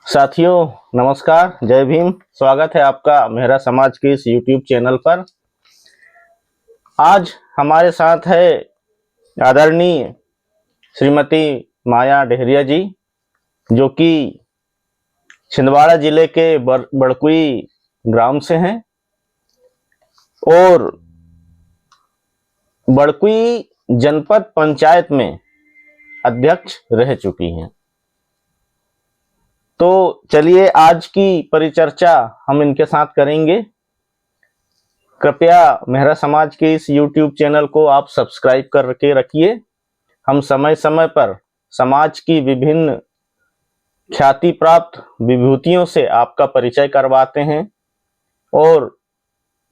साथियों नमस्कार, जय भीम। स्वागत है आपका मेहरा समाज के इस YouTube चैनल पर। आज हमारे साथ है आदरणीय श्रीमती माया डेहरिया जी, जो कि छिंदवाड़ा जिले के बड़कुई ग्राम से हैं और बड़कुई जनपद पंचायत में अध्यक्ष रह चुकी हैं। तो चलिए आज की परिचर्चा हम इनके साथ करेंगे। कृपया मेहरा समाज के इस YouTube चैनल को आप सब्सक्राइब करके रखिए। हम समय समय पर समाज की विभिन्न ख्याति प्राप्त विभूतियों से आपका परिचय करवाते हैं और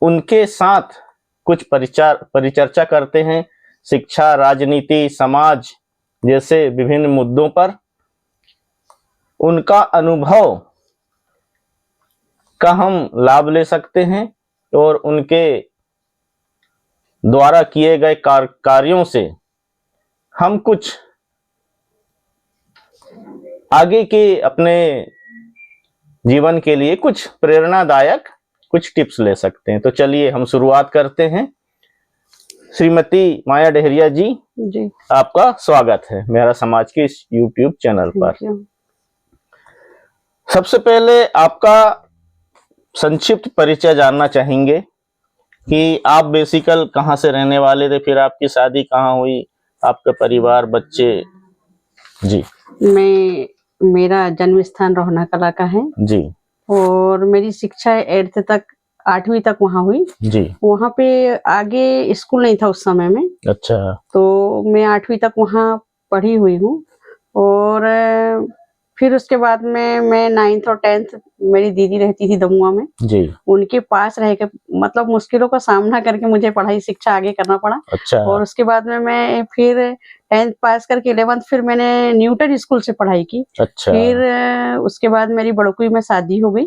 उनके साथ कुछ परिचर्चा करते हैं शिक्षा, राजनीति, समाज जैसे विभिन्न मुद्दों पर। उनका अनुभव का हम लाभ ले सकते हैं और उनके द्वारा किए गए कार्यों से हम कुछ आगे के अपने जीवन के लिए कुछ प्रेरणादायक कुछ टिप्स ले सकते हैं। तो चलिए हम शुरुआत करते हैं। श्रीमती माया डेहरिया जी, आपका स्वागत है मेरा समाज के इस YouTube चैनल पर। सबसे पहले आपका संक्षिप्त परिचय जानना चाहेंगे कि आप बेसिकल कहाँ से रहने वाले थे, फिर आपकी शादी कहाँ हुई, आपका परिवार, बच्चे। जी। मेरा जन्म स्थान रोहना कला का है जी। और मेरी शिक्षा 8th तक 8वीं तक वहाँ हुई जी। वहाँ पे आगे स्कूल नहीं था उस समय में। अच्छा। तो मैं 8वीं तक वहाँ पढ़ी हुई हूँ और फिर उसके बाद में मैं 9th और 10th मेरी दीदी रहती थी दमुआ में जी। उनके पास रह के मतलब मुश्किलों का सामना करके मुझे पढ़ाई शिक्षा आगे करना पड़ा। अच्छा। और उसके बाद में मैं फिर 10th पास करके 11th फिर मैंने न्यूटन स्कूल से पढ़ाई की। अच्छा। फिर उसके बाद मेरी बड़कुई में शादी हो गई।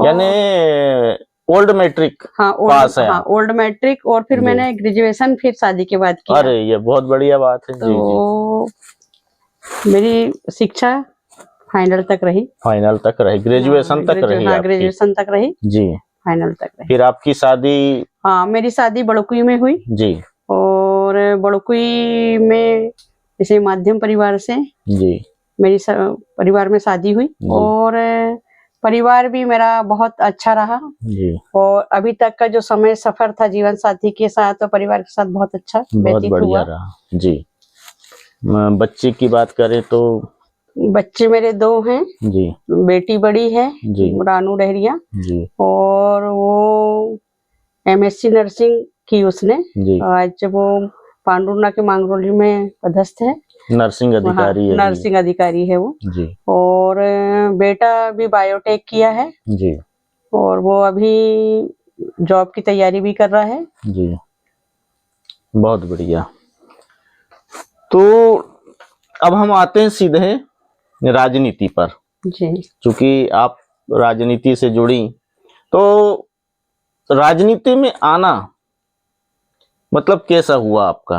यानी ओल्ड मैट्रिक पास है। हाँ, ओल्ड मैट्रिक और फिर मैंने ग्रेजुएशन फिर शादी के बाद किया। अरे ये बहुत बढ़िया बात है। तो जी। मेरी शिक्षा फाइनल तक रही, ग्रेजुएशन तक रही। हाँ, ग्रेजुएशन तक रही जी, फाइनल तक रही। फिर आपकी शादी? हाँ, मेरी शादी बड़कुई में हुई जी। और बड़कुई में जैसे माध्यम परिवार से जी मेरी परिवार में शादी हुई और परिवार भी मेरा बहुत अच्छा रहा जी। और अभी तक का जो समय सफर था जीवन साथी के साथ और परिवार के साथ बहुत अच्छा व्यतीत हुआ। रहा जी। बच्चे की बात करें तो बच्चे मेरे 2 हैं जी। बेटी बड़ी है जी, रानू डेहरिया जी, और वो MSc नर्सिंग की उसने जी। आज वो पांडुरना के मांगरोली में पदस्थ है, नर्सिंग अधिकारी है। नर्सिंग अधिकारी है वो जी। और बेटा भी बायोटेक किया है जी और वो अभी जॉब की तैयारी भी कर रहा है जी। बहुत बढ़िया। तो अब हम आते हैं सीधे राजनीति पर जी। चूंकि आप राजनीति से जुड़ी, तो राजनीति में आना मतलब कैसा हुआ आपका?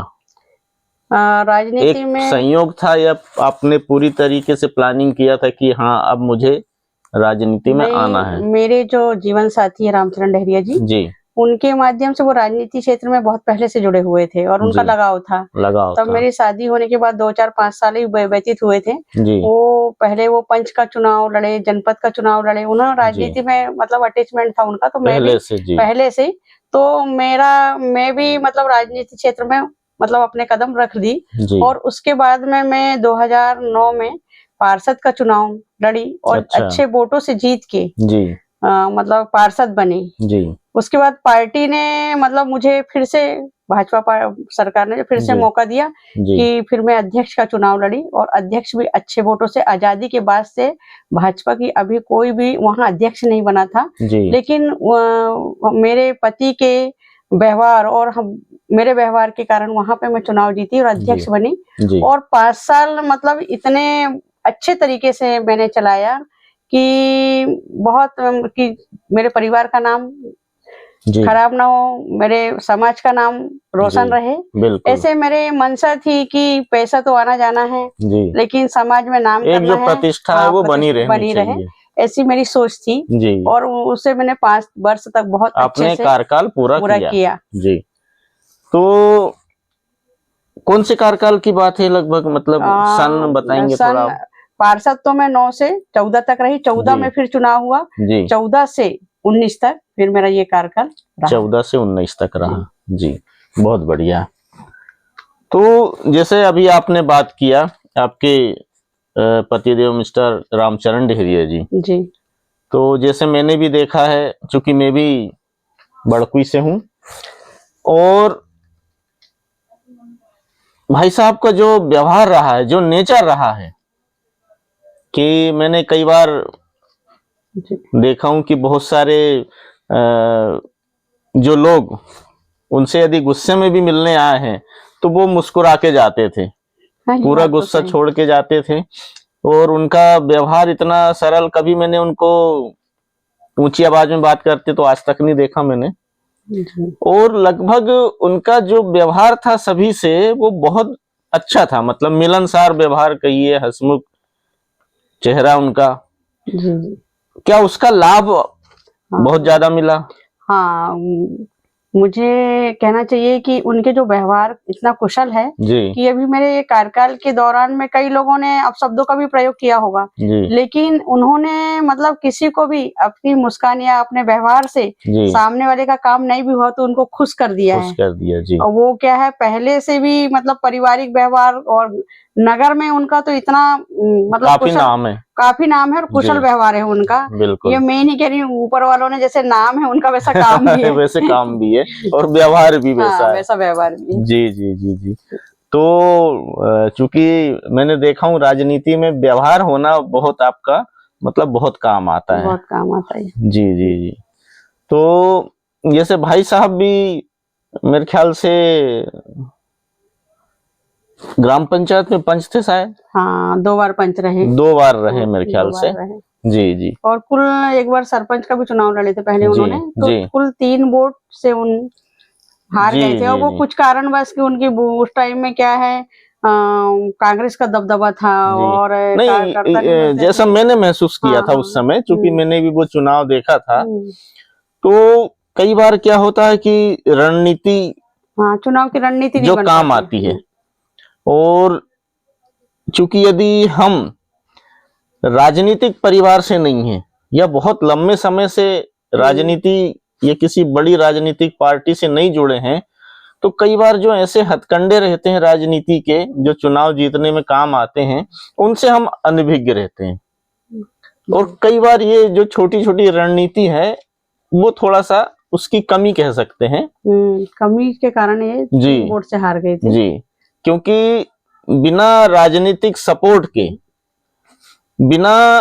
राजनीति में संयोग था या आपने पूरी तरीके से प्लानिंग किया था कि हाँ अब मुझे राजनीति में आना है? मेरे जो जीवन साथी है रामचरण डेहरिया जी, उनके माध्यम से वो राजनीति क्षेत्र में बहुत पहले से जुड़े हुए थे और उनका लगाव था। तब मेरी शादी होने के बाद 2-4-5 साल ही व्यतीत हुए थे। वो पहले वो पंच का चुनाव लड़े, जनपद का चुनाव लड़े, उन्होंने राजनीति में मतलब अटैचमेंट था उनका। तो मैं पहले से तो मैं भी मतलब राजनीति क्षेत्र में मतलब अपने कदम रख दी और उसके बाद में मैं 2009 में पार्षद का चुनाव लड़ी और अच्छे वोटों से जीत के जी मतलब पार्षद बनी जी। उसके बाद पार्टी ने मतलब मुझे फिर से भाजपा सरकार ने फिर से मौका दिया कि फिर मैं अध्यक्ष का चुनाव लड़ी और अध्यक्ष भी अच्छे वोटों से। आजादी के बाद से भाजपा की अभी कोई भी वहां अध्यक्ष नहीं बना था, लेकिन मेरे पति के व्यवहार और मेरे व्यवहार के कारण वहां पे मैं चुनाव जीती और अध्यक्ष बनी और 5 साल मतलब इतने अच्छे तरीके से मैंने चलाया कि बहुत कि मेरे परिवार का नाम खराब ना हो, मेरे समाज का नाम रोशन रहे। ऐसे मेरे मंशा थी कि पैसा तो आना जाना है लेकिन समाज में नाम एक जो प्रतिष्ठा है वो बनी रहे, ऐसी मेरी सोच थी। और उससे मैंने 5 वर्ष तक बहुत अच्छे से कार्यकाल पूरा किया जी। तो कौन से कार्यकाल की बात है लगभग, मतलब सन बताएंगे थोड़ा? पार्षद तो मैं 9 से 14 तक रही, 14 में फिर चुनाव हुआ, 14 से 19 तक फिर मेरा ये कार्यकाल 14 से 19 तक रहा जी। बहुत बढ़िया। तो जैसे अभी आपने बात किया आपके पतिदेव मिस्टर रामचरण डेहरिया जी, तो जैसे मैंने भी देखा है, चूंकि मैं भी बड़कुई से हूँ, और भाई साहब का जो व्यवहार रहा है, जो नेचर रहा है, कि मैंने कई बार देखा हूं कि बहुत सारे जो लोग उनसे यदि गुस्से में भी मिलने आए हैं तो वो मुस्कुरा के जाते थे, पूरा गुस्सा छोड़ के जाते थे, और उनका व्यवहार इतना सरल, कभी मैंने उनको ऊंची आवाज में बात करते तो आज तक नहीं देखा मैंने। और लगभग उनका जो व्यवहार था सभी से वो बहुत अच्छा था, मतलब मिलनसार व्यवहार कहिए, हंसमुख चेहरा उनका। क्या उसका लाभ बहुत ज्यादा मिला? हाँ, मुझे कहना चाहिए कि उनके जो व्यवहार इतना कुशल है कि अभी मेरे कार्यकाल के दौरान में कई लोगों ने अपशब्दों का भी प्रयोग किया होगा, लेकिन उन्होंने मतलब किसी को भी अपनी मुस्कान या अपने व्यवहार से सामने वाले का काम नहीं भी हुआ तो उनको खुश कर दिया है। और वो क्या है, पहले से भी मतलब पारिवारिक व्यवहार और नगर में उनका तो इतना मतलब काफी नाम है और कुशल व्यवहार है उनका। ये मैं नहीं कह रही हूँ, ऊपर वालों ने जैसे नाम है उनका वैसा काम भी है वैसे काम भी है और व्यवहार भी वैसा व्यवहार भी है। जी जी जी जी। तो चूंकि मैंने देखा हूँ राजनीति में व्यवहार होना बहुत आपका मतलब बहुत काम आता है, बहुत काम आता है। जी जी जी। तो जैसे भाई साहब भी मेरे ख्याल से ग्राम पंचायत में पंच थे शायद। हाँ, 2 बार पंच रहे, 2 बार रहे मेरे ख्याल से। जी जी। और कुल एक बार सरपंच का भी चुनाव लड़े थे पहले उन्होंने, तो कुल 3 वोट से हार गए थे। और वो कुछ कारणवश कि उनकी उस टाइम में क्या है, कांग्रेस का दबदबा था और नहीं, जैसा मैंने महसूस किया था उस समय, क्योंकि मैंने भी वो चुनाव देखा था, तो कई बार क्या होता है कि रणनीति, चुनाव की रणनीति जो काम आती है, और चूंकि यदि हम राजनीतिक परिवार से नहीं है या बहुत लंबे समय से राजनीति या किसी बड़ी राजनीतिक पार्टी से नहीं जुड़े हैं, तो कई बार जो ऐसे हथकंडे रहते हैं राजनीति के, जो चुनाव जीतने में काम आते हैं, उनसे हम अनभिज्ञ रहते हैं। और कई बार ये जो छोटी छोटी रणनीति है वो थोड़ा सा उसकी कमी कह सकते हैं, कमी के कारण ये वोट से हार गए थे। जी, क्योंकि बिना राजनीतिक सपोर्ट के, बिना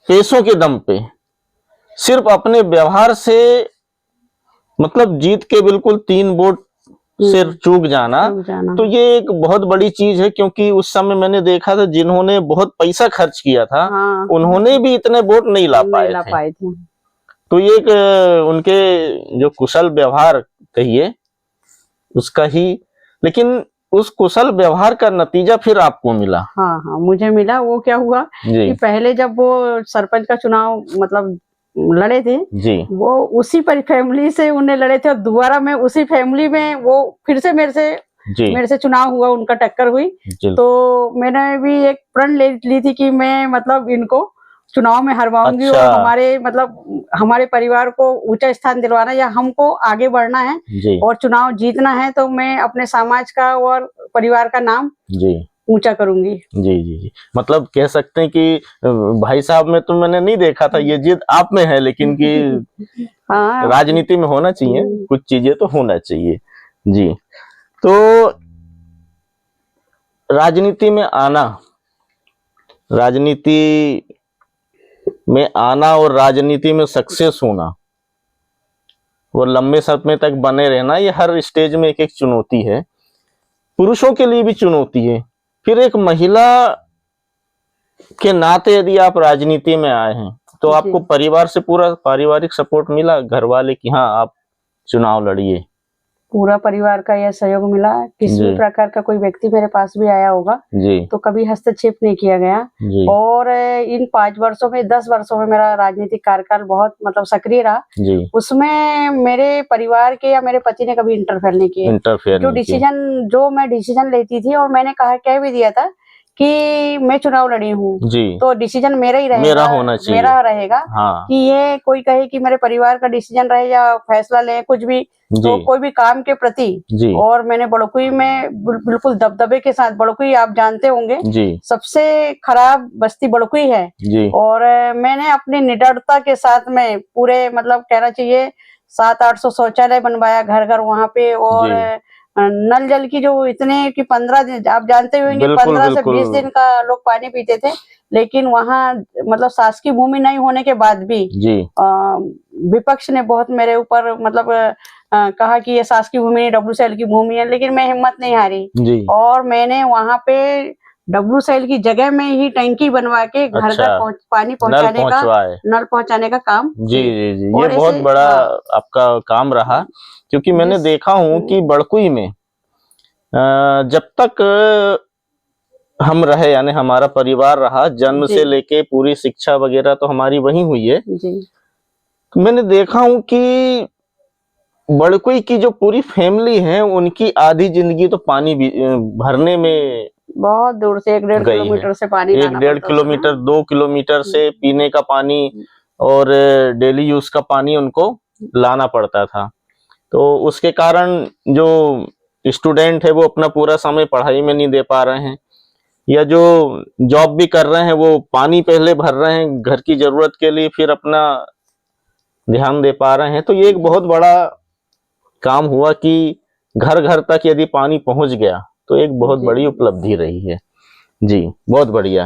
पैसों के दम पे, सिर्फ अपने व्यवहार से मतलब जीत के बिल्कुल 3 वोट से चूक जाना, तो ये एक बहुत बड़ी चीज है। क्योंकि उस समय मैंने देखा था जिन्होंने बहुत पैसा खर्च किया था, उन्होंने भी इतने वोट नहीं ला पाए थे। तो ये एक उनके जो कुशल व्यवहार कहिए उसका ही, लेकिन उस कुशल व्यवहार का नतीजा फिर आपको मिला। हाँ, मुझे मिला। वो क्या हुआ कि पहले जब वो सरपंच का चुनाव मतलब लड़े थे जी, वो उसी फैमिली से उन्हें लड़े थे, और दोबारा मैं उसी फैमिली में वो फिर से मेरे से चुनाव हुआ, उनका टक्कर हुई। तो मैंने भी एक प्रण ली थी कि मैं मतलब इनको चुनाव में हरवाऊंगी। और हमारे परिवार को ऊंचा स्थान दिलवाना या हमको आगे बढ़ना है और चुनाव जीतना है, तो मैं अपने समाज का और परिवार का नाम ऊंचा करूंगी। जी जी जी। मतलब कह सकते हैं कि भाई साहब में तो मैंने नहीं देखा था ये जिद आप में है, लेकिन कि राजनीति में होना चाहिए, कुछ चीजें तो होना चाहिए जी। तो राजनीति में आना और राजनीति में सक्सेस होना, वो लंबे समय तक बने रहना, ये हर स्टेज में एक एक चुनौती है। पुरुषों के लिए भी चुनौती है, फिर एक महिला के नाते यदि आप राजनीति में आए हैं तो आपको परिवार से पूरा पारिवारिक सपोर्ट मिला, घर वाले की हाँ आप चुनाव लड़िए? पूरा परिवार का यह सहयोग मिला। किसी भी प्रकार का कोई व्यक्ति मेरे पास भी आया होगा जी तो कभी हस्तक्षेप नहीं किया गया जी। और इन 5 वर्षों में 10 वर्षों में मेरा राजनीतिक कार्यकाल बहुत मतलब सक्रिय रहा जी। उसमें मेरे परिवार के या मेरे पति ने कभी इंटरफेयर नहीं किए। जो मैं डिसीजन लेती थी और मैंने कह भी दिया था कि मैं चुनाव लड़ी हूँ तो डिसीजन मेरा ही रहेगा, मेरा होना चाहिए, मेरा रहेगा हाँ। कि ये कोई कहे कि मेरे परिवार का डिसीजन रहे या फैसला ले कुछ भी तो कोई भी काम के प्रति। और मैंने बड़कुई में बिल्कुल दबदबे के साथ, बड़कुई आप जानते होंगे सबसे खराब बस्ती बड़कुई है और मैंने अपनी निडरता के साथ में पूरे मतलब कहना चाहिए 700-800 शौचालय बनवाया घर घर वहाँ पे और नल जल की जो इतने कि 15 दिन आप जानते होंगे 15 से 20 दिन का लोग पानी पीते थे, लेकिन वहाँ मतलब शासकीय भूमि नहीं होने के बाद भी विपक्ष ने बहुत मेरे ऊपर मतलब कहा कि ये शासकीय भूमि नहीं WCL की भूमि है, लेकिन मैं हिम्मत नहीं हारी और मैंने वहाँ पे WCL की जगह में ही टंकी बनवा के घर घर पानी पहुँचाने का नल पहुँचाने का काम जी जी जी। ये बहुत बड़ा आपका काम रहा, क्योंकि मैंने देखा हूँ कि बड़कुई में जब तक हम रहे यानी हमारा परिवार रहा जन्म से लेके पूरी शिक्षा वगैरह तो हमारी वहीं हुई है तो मैंने देखा हूँ कि बड़कुई की जो पूरी फैमिली है उनकी आधी जिंदगी तो पानी भरने में बहुत दूर से 1-1.5 किलोमीटर से पानी 1-1.5 किलोमीटर 2 किलोमीटर से पीने का पानी और डेली यूज का पानी उनको लाना पड़ता था। तो उसके कारण जो स्टूडेंट है वो अपना पूरा समय पढ़ाई में नहीं दे पा रहे हैं या जो जॉब भी कर रहे हैं वो पानी पहले भर रहे हैं घर की जरूरत के लिए, फिर अपना ध्यान दे पा रहे हैं। तो ये एक बहुत बड़ा काम हुआ कि घर घर तक यदि पानी पहुंच गया तो एक बहुत बड़ी उपलब्धि रही है जी, बहुत बढ़िया।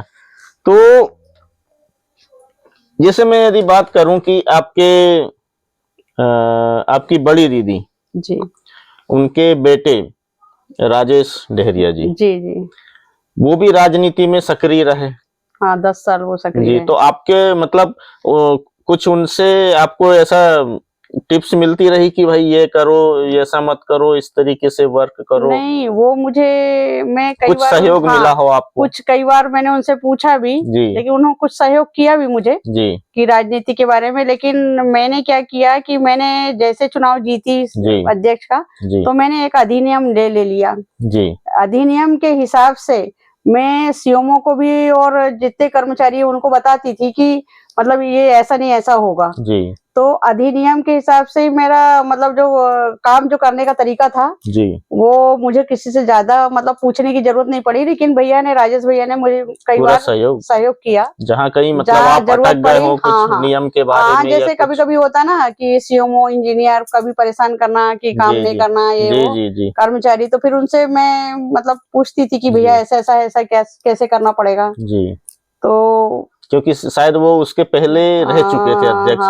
तो जैसे मैं यदि बात करूं कि आपकी बड़ी दीदी जी, उनके बेटे राजेश डेहरिया जी जी वो भी राजनीति में सक्रिय रहे। हाँ 10 साल वो सक्रिय जी। तो आपके मतलब कुछ उनसे आपको ऐसा टिप्स मिलती रही कि भाई ये करो, ये ऐसा मत करो, इस तरीके से वर्क करो? नहीं, वो मैं कई कुछ बार सहयोग मिला हो आपको? कई बार मैंने उनसे पूछा भी लेकिन उन्होंने कुछ सहयोग किया भी मुझे कि राजनीति के बारे में। लेकिन मैंने क्या किया कि मैंने जैसे चुनाव जीती अध्यक्ष का तो मैंने एक अधिनियम ले लिया जी। अधिनियम के हिसाब से मैं सीएमओ को भी और जितने कर्मचारी उनको बताती थी कि मतलब ये ऐसा नहीं ऐसा होगा जी। तो अधिनियम के हिसाब से ही मेरा मतलब जो काम जो करने का तरीका था जी वो मुझे किसी से ज्यादा मतलब पूछने की जरूरत नहीं पड़ी, लेकिन राजेश भैया ने मुझे कई बार सहयोग किया जहाँ कहीं मतलब आप अटक गए हो कुछ नियम के बारे में। जैसे कभी कभी होता ना कि सीएमओ इंजीनियर कभी परेशान करना कि काम नहीं करना ये कर्मचारी, तो फिर उनसे मैं मतलब पूछती थी कि भैया ऐसा कैसे करना पड़ेगा जी। तो क्योंकि शायद वो उसके पहले रह चुके थे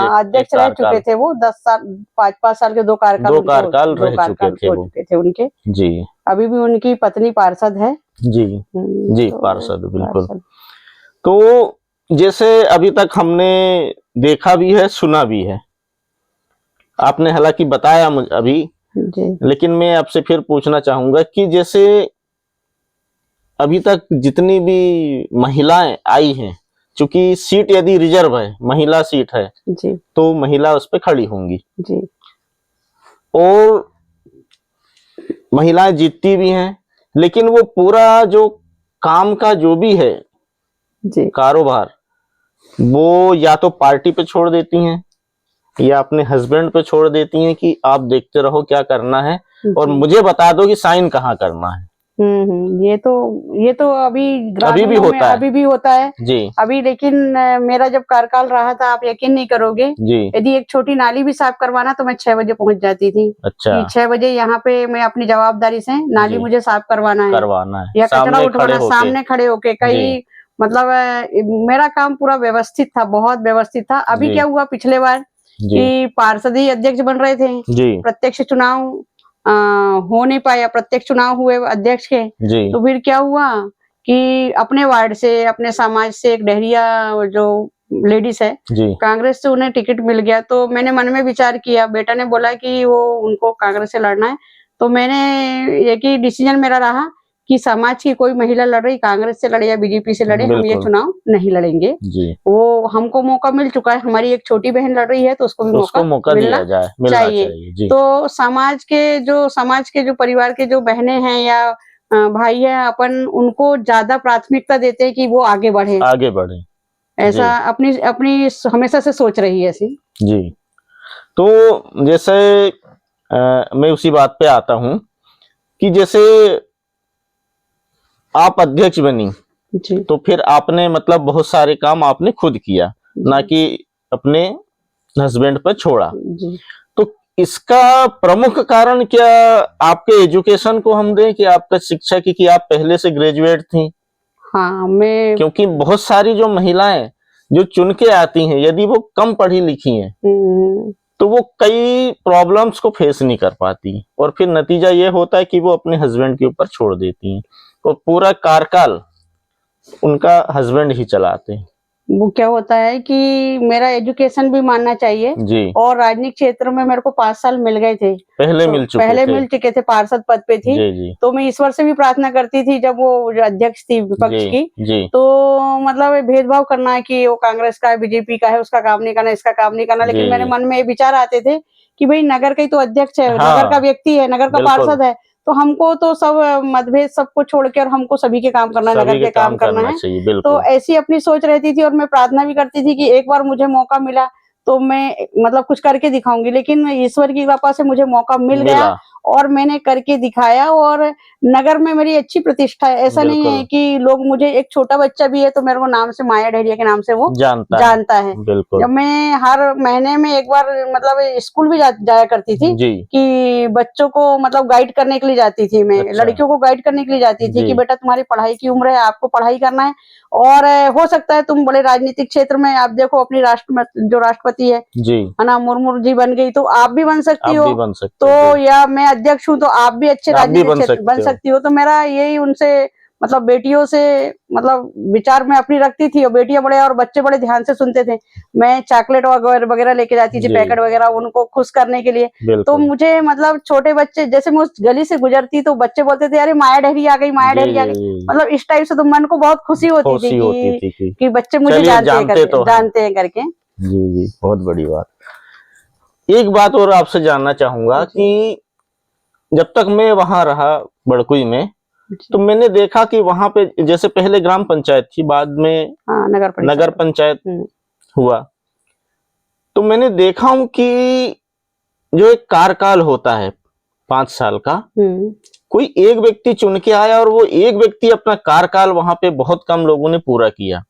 अध्यक्ष रह चुके थे वो 10 साल 5-5 साल के दो कार्यकाल रह चुके थे उनके जी। अभी भी उनकी पत्नी पार्षद है जी जी पार्षद बिल्कुल। तो जैसे अभी तक हमने देखा भी है सुना भी है, आपने हालांकि बताया मुझे अभी जी, लेकिन मैं आपसे फिर पूछना चाहूंगा कि जैसे अभी तक जितनी भी महिलाएं आई हैं, चूंकि सीट यदि रिजर्व है महिला सीट है जी, तो महिला उस पर खड़ी होंगी जी, और महिलाएं जीतती भी हैं, लेकिन वो पूरा जो काम का जो भी है जी कारोबार वो या तो पार्टी पे छोड़ देती हैं या अपने हस्बैंड पे छोड़ देती हैं कि आप देखते रहो क्या करना है और मुझे बता दो कि साइन कहाँ करना है। ये तो अभी भी होता है जी। अभी लेकिन मेरा जब कार्यकाल रहा था आप यकीन नहीं करोगे जी, यदि एक छोटी नाली भी साफ करवाना तो मैं 6 बजे पहुंच जाती थी। अच्छा। 6 बजे यहाँ पे मैं अपनी जवाबदारी से नाली मुझे साफ करवाना है या कचरा उठवाना सामने खड़े होके कहीं मतलब मेरा काम पूरा व्यवस्थित था, बहुत व्यवस्थित था। अभी क्या हुआ पिछले बार कि पार्षद ही अध्यक्ष बन रहे थे, प्रत्यक्ष चुनाव हो नहीं पाया, प्रत्यक्ष चुनाव हुए अध्यक्ष के तो फिर क्या हुआ कि अपने वार्ड से अपने समाज से एक डेहरिया जो लेडीज है जी। कांग्रेस से उन्हें टिकट मिल गया, तो मैंने मन में विचार किया, बेटा ने बोला कि वो उनको कांग्रेस से लड़ना है, तो मैंने एक ही डिसीजन मेरा रहा कि समाज की कोई महिला लड़ रही कांग्रेस से लड़े या बीजेपी से लड़े, हम ये चुनाव नहीं लड़ेंगे जी। वो हमको मौका मिल चुका है, हमारी एक छोटी बहन लड़ रही है तो उसको भी मौका मिलना चाहिए। तो समाज के जो परिवार के जो बहनें हैं या भाई है, अपन उनको ज्यादा प्राथमिकता देते हैं कि वो आगे बढ़े ऐसा अपनी हमेशा से सोच रही है ऐसी जी। तो जैसे मैं उसी बात पे आता हूँ कि जैसे आप अध्यक्ष बनी जी, तो फिर आपने मतलब बहुत सारे काम आपने खुद किया, ना कि अपने हस्बैंड पर छोड़ा जी। तो इसका प्रमुख कारण क्या आपके एजुकेशन को हम दें कि आपका शिक्षा की कि आप पहले से ग्रेजुएट थी? हाँ, क्योंकि बहुत सारी जो महिलाएं जो चुन के आती हैं, यदि वो कम पढ़ी लिखी हैं तो वो कई प्रॉब्लम्स को फेस नहीं कर पाती और फिर नतीजा ये होता है कि वो अपने हस्बैंड के ऊपर छोड़ देती हैं और पूरा कार्यकाल उनका हस्बैंड ही चलाते हैं। वो क्या होता है कि मेरा एजुकेशन भी मानना चाहिए जी। और राजनीतिक क्षेत्र में मेरे को 5 साल मिल गए थे, पहले तो मिल चुके थे, पार्षद पद पे थी जी, जी। तो मैं ईश्वर से भी प्रार्थना करती थी जब वो अध्यक्ष थी विपक्ष की जी। तो मतलब भेदभाव करना है कि वो कांग्रेस का है, बीजेपी का है, उसका काम नहीं करना, इसका काम नहीं करना, लेकिन मेरे मन में ये विचार आते थे कि भाई नगर का ही तो अध्यक्ष है, नगर का व्यक्ति है, नगर का पार्षद है, तो हमको तो सब मतभेद सबको छोड़ के और हमको सभी के काम करना है, नगर के काम करना है। तो ऐसी अपनी सोच रहती थी और मैं प्रार्थना भी करती थी कि एक बार मुझे मौका मिला तो मैं मतलब कुछ करके दिखाऊंगी, लेकिन ईश्वर की कृपा से मुझे मौका मिल गया और मैंने करके दिखाया और नगर में मेरी अच्छी प्रतिष्ठा है। ऐसा नहीं है कि लोग मुझे, एक छोटा बच्चा भी है तो मेरे को नाम से माया डहरिया के नाम से वो जानता है। जब मैं हर महीने में एक बार मतलब स्कूल भी जाया करती थी कि बच्चों को मतलब गाइड करने के लिए जाती थी मैं। अच्छा। लड़कियों को गाइड करने के लिए जाती थी कि बेटा तुम्हारी पढ़ाई की उम्र है, आपको पढ़ाई करना है और हो सकता है तुम बड़े राजनीतिक क्षेत्र में, आप देखो अपनी जो राष्ट्रपति है ना, मुर्मू जी बन गई तो आप भी बन सकती हो, तो या मैं अध्यक्ष हूँ तो आप भी अच्छे राजनीतिक क्षेत्र बन सकती हो। तो मेरा यही उनसे मतलब बेटियों से मतलब विचार में अपनी रखती थी और बेटियां बड़े और बच्चे बड़े ध्यान से सुनते थे। मैं चॉकलेट वगैरह लेके जाती थी, पैकेट वगैरह उनको खुश करने के लिए। तो मुझे मतलब छोटे बच्चे, जैसे मैं उस गली से गुजरती तो बच्चे बोलते थे अरे माया डहरी आ गई, माया डहरी आ गई, मतलब इस टाइप से तो मन को बहुत खुशी होती थी कि बच्चे मुझे जानते हैं करके। जी जी, बहुत बड़ी बात। एक बात और आपसे जानना चाहूंगा कि जब तक मैं वहां रहा बड़कुई में तो मैंने देखा कि वहां पे जैसे पहले ग्राम पंचायत थी, बाद में नगर पंचायत हुआ, तो मैंने देखा हूं कि जो एक कार्यकाल होता है 5 साल का, कोई एक व्यक्ति चुन के आया और वो एक व्यक्ति अपना कार्यकाल वहां पे बहुत कम लोगों ने पूरा किया।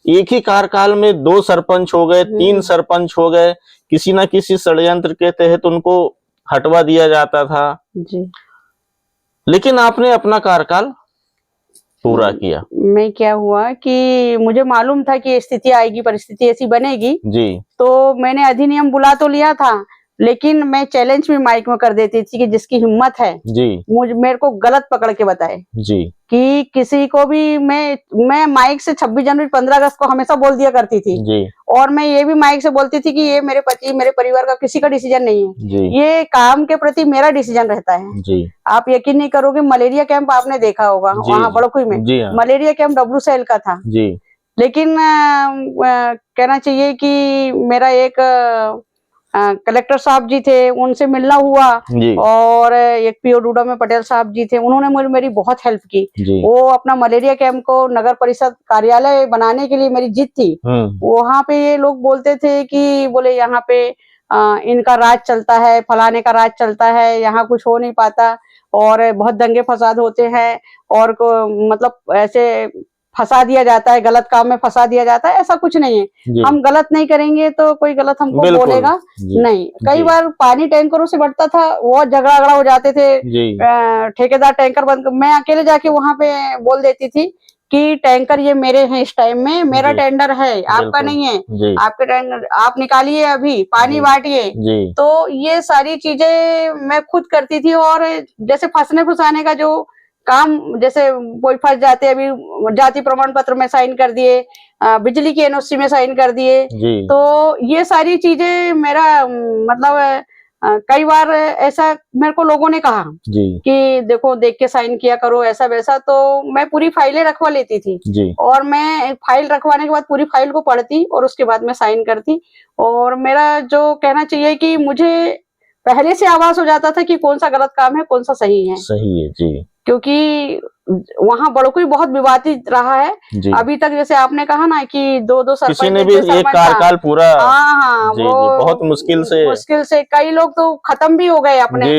एक ही कार्यकाल में 2 सरपंच हो गए, 3 सरपंच हो गए, किसी ना किसी षड्यंत्र के तहत उनको हटवा दिया जाता था जी। लेकिन आपने अपना कार्यकाल पूरा किया। मैं क्या हुआ कि मुझे मालूम था कि स्थिति आएगी, परिस्थिति ऐसी बनेगी जी, तो मैंने अधिनियम बुला तो लिया था, लेकिन मैं चैलेंज भी माइक में कर देती थी कि जिसकी हिम्मत है जी मेरे को गलत पकड़ के बताए जी, कि किसी को भी मैं माइक से 26 जनवरी 15 अगस्त को हमेशा बोल दिया करती थी जी। और मैं ये भी माइक से बोलती थी कि ये मेरे पति, मेरे परिवार का किसी का डिसीजन नहीं है जी। ये काम के प्रति मेरा डिसीजन रहता है जी। आप यकीन नहीं करोगे, मलेरिया कैंप आपने देखा होगा वहाँ बड़कुई में, मलेरिया कैंप WCL का था जी। लेकिन कहना चाहिए कि मेरा एक कलेक्टर साहब जी थे, उनसे मिलना हुआ और एक PO डूडा में पटेल साहब जी थे, उन्होंने मेरी बहुत हेल्प की। वो अपना मलेरिया कैंप को नगर परिषद कार्यालय बनाने के लिए मेरी जिद थी। वहां पे ये लोग बोलते थे कि बोले यहाँ पे इनका राज चलता है, फलाने का राज चलता है, यहाँ कुछ हो नहीं पाता और बहुत दंगे फसाद होते हैं और मतलब ऐसे फंसा दिया जाता है, गलत काम में फंसा दिया जाता है। ऐसा कुछ नहीं है, हम गलत नहीं करेंगे तो कोई गलत हमको बोलेगा नहीं। कई बार पानी टैंकरों से बढ़ता था, वो झगड़ा हो जाते थे, ठेकेदार टैंकर बंद, मैं अकेले जाके वहां पे बोल देती थी कि टैंकर ये मेरे हैं, इस टाइम में मेरा टेंडर है, आपका नहीं है, आपके टेंडर आप निकालिए, अभी पानी बांटिए। तो ये सारी चीजें मैं खुद करती थी और जैसे फंसने फुसाने का जो काम, जैसे कोई फंस जाते, अभी जाति प्रमाण पत्र में साइन कर दिए, बिजली की एनओसी में साइन कर दिए, तो ये सारी चीजें मेरा मतलब कई बार ऐसा मेरे को लोगों ने कहा कि देखो देख के साइन किया करो, ऐसा वैसा, तो मैं पूरी फाइलें रखवा लेती थी और मैं फाइल रखवाने के बाद पूरी फाइल को पढ़ती और उसके बाद मैं साइन करती। और मेरा जो कहना चाहिए कि मुझे पहले से आभास हो जाता था कि कौन सा गलत काम है, कौन सा सही है जी, क्योंकि वहाँ बड़कुई बहुत विवादित रहा है अभी तक। जैसे आपने कहा ना कि दो सरपंच, किसी ने भी एक कार्यकाल पूरा, हाँ, वो बहुत मुश्किल से कई लोग तो खत्म भी हो गए अपने,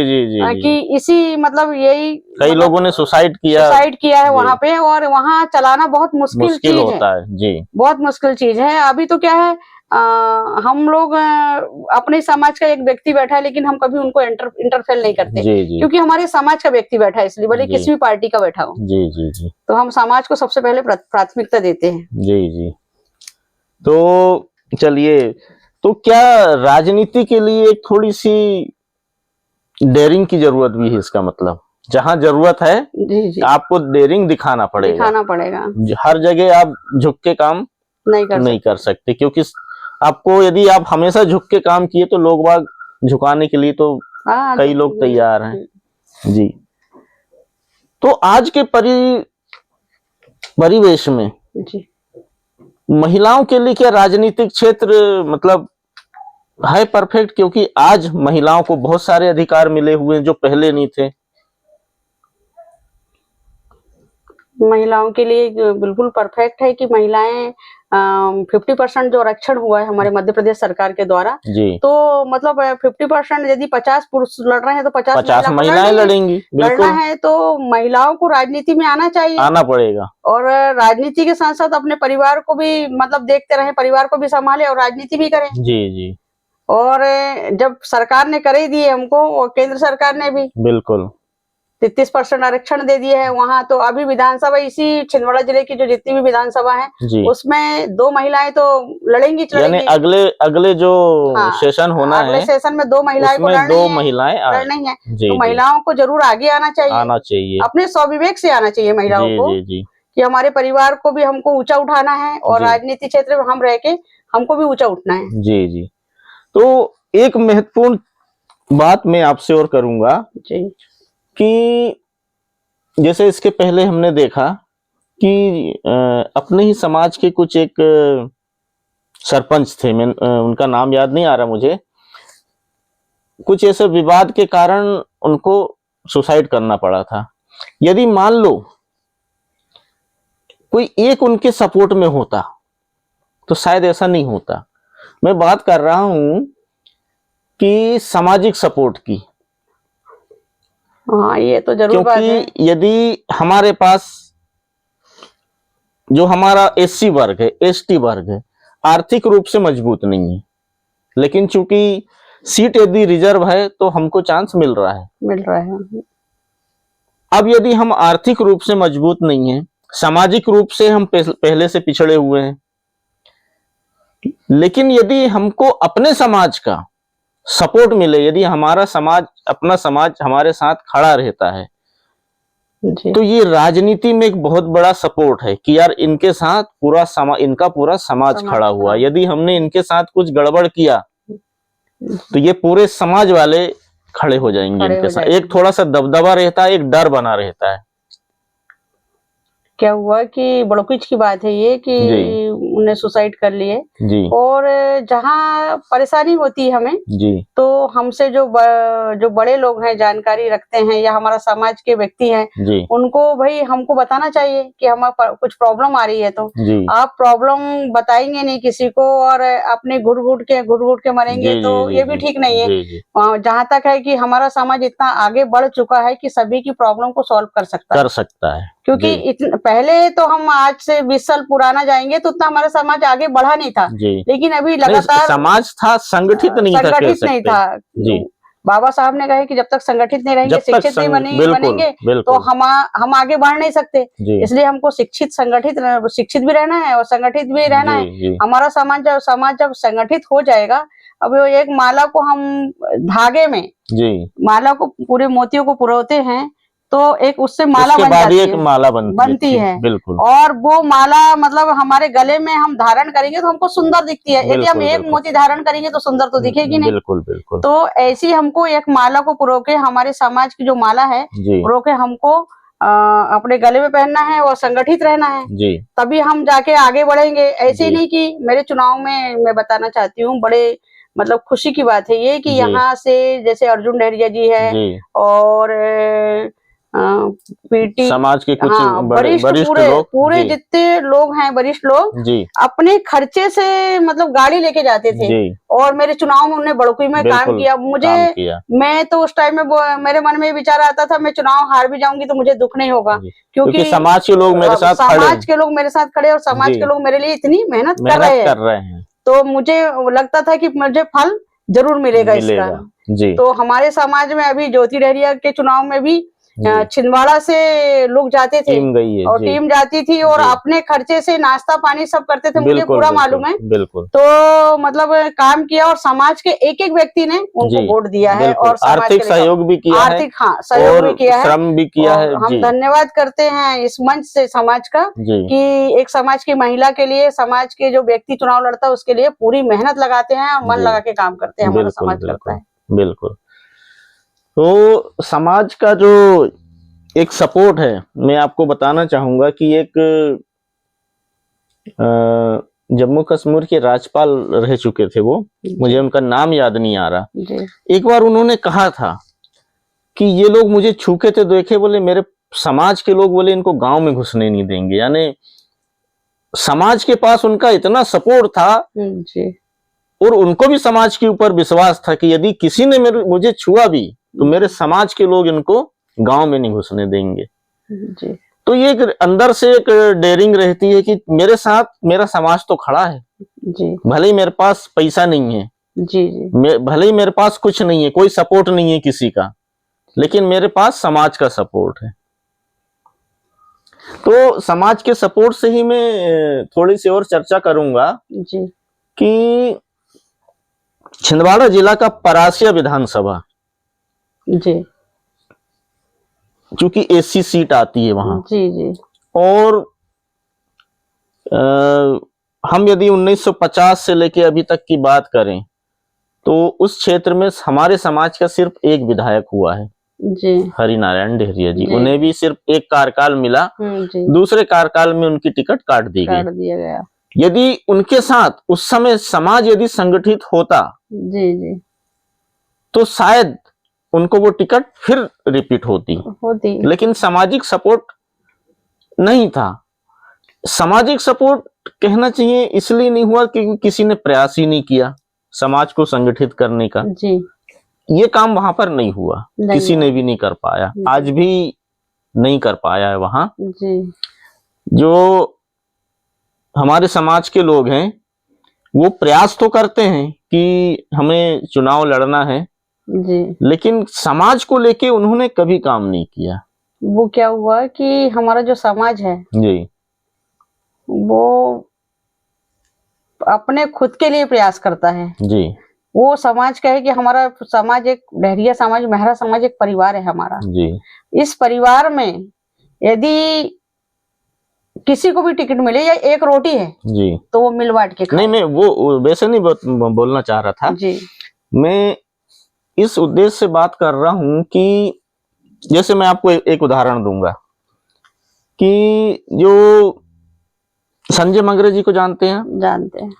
कि इसी मतलब यही कई लोगों ने सुसाइड किया है वहाँ पे, और वहाँ चलाना बहुत मुश्किल चीज होता है जी, बहुत मुश्किल चीज है। अभी तो क्या है, हम लोग अपने समाज का एक व्यक्ति बैठा है, लेकिन हम कभी उनको इंटरफेयर नहीं करते क्योंकि हमारे समाज का व्यक्ति बैठा है, इसलिए भले किसी भी पार्टी का बैठा हो जी, तो हम समाज को सबसे पहले प्राथमिकता देते हैं जी। तो चलिए, तो क्या राजनीति के लिए थोड़ी सी डेयरिंग की जरूरत भी है? इसका मतलब जहाँ जरूरत है आपको डेयरिंग दिखाना पड़ेगा। हर जगह आप झुक के काम नहीं कर सकते, क्योंकि आपको यदि आप हमेशा झुक के काम किए तो लोग बाग झुकाने के लिए तो कई लोग तैयार हैं जी। तो आज के परिवेश में जी, महिलाओं के लिए क्या राजनीतिक क्षेत्र मतलब है परफेक्ट? क्योंकि आज महिलाओं को बहुत सारे अधिकार मिले हुए हैं जो पहले नहीं थे। महिलाओं के लिए बिल्कुल परफेक्ट है कि महिलाएं 50% जो आरक्षण हुआ है हमारे मध्य प्रदेश सरकार के द्वारा जी, तो मतलब 50% यदि 50 पुरुष लड़ रहे हैं तो 50 महिलाएं लड़ेंगी। लड़ना है तो महिलाओं को राजनीति में आना चाहिए, आना पड़ेगा, और राजनीति के साथ साथ अपने परिवार को भी मतलब देखते रहे, परिवार को भी संभाले और राजनीति भी करें जी। और जब सरकार ने कर ही दिए हमको, और केंद्र सरकार ने भी बिल्कुल 33% आरक्षण दे दिए है वहाँ, तो अभी विधानसभा इसी छिंदवाड़ा जिले की जो जितनी भी विधानसभा है उसमें 2 महिलाएं तो लड़ेंगी। यानी अगले जो सेशन होना है, अगले सेशन में 2 महिलाएं को लड़नी है, तो महिलाओं को जरूर आगे आना चाहिए, अपने स्वविवेक से आना चाहिए महिलाओं को कि हमारे परिवार को भी हमको ऊंचा उठाना है और राजनीतिक क्षेत्र में हम रह के हमको भी ऊंचा उठना है जी। तो एक महत्वपूर्ण बात मैं आपसे और करूंगा जी, कि जैसे इसके पहले हमने देखा कि अपने ही समाज के कुछ एक सरपंच थे, मैं उनका नाम याद नहीं आ रहा मुझे, कुछ ऐसे विवाद के कारण उनको सुसाइड करना पड़ा था। यदि मान लो कोई एक उनके सपोर्ट में होता तो शायद ऐसा नहीं होता। मैं बात कर रहा हूं कि सामाजिक सपोर्ट की। हाँ, ये तो जरूर बात है। क्योंकि यदि हमारे पास जो हमारा एससी वर्ग है, एसटी वर्ग है, आर्थिक रूप से मजबूत नहीं है, लेकिन चूंकि सीट यदि रिजर्व है तो हमको चांस मिल रहा है। अब यदि हम आर्थिक रूप से मजबूत नहीं है, सामाजिक रूप से हम पहले से पिछड़े हुए हैं, लेकिन यदि हमको अपने समाज का सपोर्ट मिले, यदि हमारा समाज, अपना समाज हमारे साथ खड़ा रहता है तो ये राजनीति में एक बहुत बड़ा सपोर्ट है कि यार इनके साथ इनका पूरा समाज खड़ा हुआ। यदि हमने इनके साथ कुछ गड़बड़ किया तो ये पूरे समाज वाले खड़े हो जाएंगे इनके साथ। एक थोड़ा सा दबदबा रहता है, एक डर बना रहता है। क्या हुआ कि बड़कुच की बात है ये कि उन्हें सुसाइड कर लिए जी, और जहाँ परेशानी होती है हमें जी, तो हमसे जो बड़े लोग हैं, जानकारी रखते हैं, या हमारा समाज के व्यक्ति हैं जी, उनको भाई हमको बताना चाहिए कि हमारा कुछ प्रॉब्लम आ रही है, तो आप प्रॉब्लम बताएंगे नहीं किसी को और अपने घुट घुट के मरेंगे तो ये भी ठीक नहीं है। जहाँ तक है कि हमारा समाज इतना आगे बढ़ चुका है कि सभी की प्रॉब्लम को सॉल्व कर सकता है, क्योंकि पहले तो हम आज से 20 साल पुराना जाएंगे तो उतना हमारा समाज आगे बढ़ा नहीं था, लेकिन अभी लगातार समाज था, संगठित नहीं था जी। बाबा साहब ने कहा कि जब तक संगठित नहीं रहेंगे, शिक्षित नहीं बनेंगे तो हम आगे बढ़ नहीं सकते। इसलिए हमको शिक्षित भी रहना है और संगठित भी रहना है। हमारा समाज जब संगठित हो जाएगा, अब एक माला को हम धागे में माला को पूरे मोतियों को पुरोते हैं तो एक उससे माला बन जाती है, माला बनती है। बिल्कुल। और वो माला मतलब हमारे गले में हम धारण करेंगे तो हमको सुंदर दिखती है। यदि हम एक मोती धारण करेंगे तो सुंदर तो दिखेगी नहीं। बिल्कुल बिल्कुल। तो ऐसी हमको एक माला को पुरो के, हमारे समाज की जो माला है पुरो के हमको अपने गले में पहनना है और संगठित रहना है जी। तभी हम जाके आगे बढ़ेंगे। ऐसे नहीं कि मेरे चुनाव में मैं बताना चाहती हूँ, बड़े मतलब खुशी की बात है ये कि यहाँ से जैसे अर्जुन डहरिया जी है और पीटी समाज के कुछ वरिष्ठ पूरे जितने लोग हैं वरिष्ठ लोग अपने खर्चे से मतलब गाड़ी लेके जाते थे और मेरे चुनाव में उन्होंने बड़कुई में काम किया। मैं तो उस टाइम में मेरे मन में विचार आता था मैं चुनाव हार भी जाऊंगी तो मुझे दुख नहीं होगा, क्योंकि समाज के लोग मेरे साथ खड़े और समाज के लोग मेरे लिए इतनी मेहनत कर रहे हैं। तो मुझे लगता था कि मुझे फल जरूर मिलेगा इसका। तो हमारे समाज में अभी ज्योति डहरिया के चुनाव में भी छिंदवाड़ा से लोग जाते थे और टीम जाती थी और अपने खर्चे से नाश्ता पानी सब करते थे, मुझे पूरा मालूम है। बिल्कुल। तो मतलब काम किया और समाज के एक एक व्यक्ति ने उनको वोट दिया है और आर्थिक सहयोग भी किया है, सहयोग भी किया है, श्रम भी किया है। हम धन्यवाद करते हैं इस मंच से समाज का कि एक समाज की महिला के लिए, समाज के जो व्यक्ति चुनाव लड़ता है उसके लिए पूरी मेहनत लगाते हैं और मन लगा के काम करते हैं, हमारा समाज करता है। बिल्कुल। तो समाज का जो एक सपोर्ट है, मैं आपको बताना चाहूंगा कि एक जम्मू कश्मीर के राज्यपाल रह चुके थे वो, मुझे उनका नाम याद नहीं आ रहा। एक बार उन्होंने कहा था कि ये लोग मुझे छूके थे देखे, बोले मेरे समाज के लोग बोले इनको गांव में घुसने नहीं देंगे। यानी समाज के पास उनका इतना सपोर्ट था और उनको भी समाज के ऊपर विश्वास था कि यदि किसी ने मुझे छुआ भी तो मेरे समाज के लोग इनको गांव में नहीं घुसने देंगे जी। तो ये एक अंदर से एक डेयरिंग रहती है कि मेरे साथ मेरा समाज तो खड़ा है जी। भले ही मेरे पास पैसा नहीं है जी। भले ही मेरे पास कुछ नहीं है, कोई सपोर्ट नहीं है किसी का, लेकिन मेरे पास समाज का सपोर्ट है। तो समाज के सपोर्ट से ही मैं थोड़ी सी और चर्चा करूंगा जी। कि छिंदवाड़ा जिला का परासिया विधानसभा जी, क्योंकि एसी सीट आती है वहां जी जी। और हम यदि 1950 से लेके अभी तक की बात करें तो उस क्षेत्र में हमारे समाज का सिर्फ एक विधायक हुआ है जी, हरिनारायण डहरिया जी। उन्हें भी सिर्फ एक कार्यकाल मिला, दूसरे कार्यकाल में उनकी टिकट काट दिया गया। यदि उनके साथ उस समय समाज यदि संगठित होता जी जी तो शायद उनको वो टिकट फिर रिपीट होती। लेकिन सामाजिक सपोर्ट नहीं था। सामाजिक सपोर्ट कहना चाहिए इसलिए नहीं हुआ क्योंकि किसी ने प्रयास ही नहीं किया समाज को संगठित करने का जी। ये काम वहां पर नहीं हुआ, किसी ने भी नहीं कर पाया, आज भी नहीं कर पाया है वहां जी। जो हमारे समाज के लोग हैं वो प्रयास तो करते हैं कि हमें चुनाव लड़ना है जी, लेकिन समाज को लेके उन्होंने कभी काम नहीं किया। वो क्या हुआ कि हमारा जो समाज है जी, वो अपने खुद के लिए प्रयास करता है जी। वो समाज क्या है कि हमारा समाज एक डहरिया समाज, मेहरा समाज एक परिवार है हमारा जी। इस परिवार में यदि किसी को भी टिकट मिले या एक रोटी है जी तो वो मिल बांट के खाए। नहीं, मैं वो वैसे नहीं बोलना चाह रहा था जी। मैं इस उद्देश्य से बात कर रहा हूं कि जैसे मैं आपको एक उदाहरण दूंगा कि जो संजय मंगरे जी को जानते हैं? जानते हैं।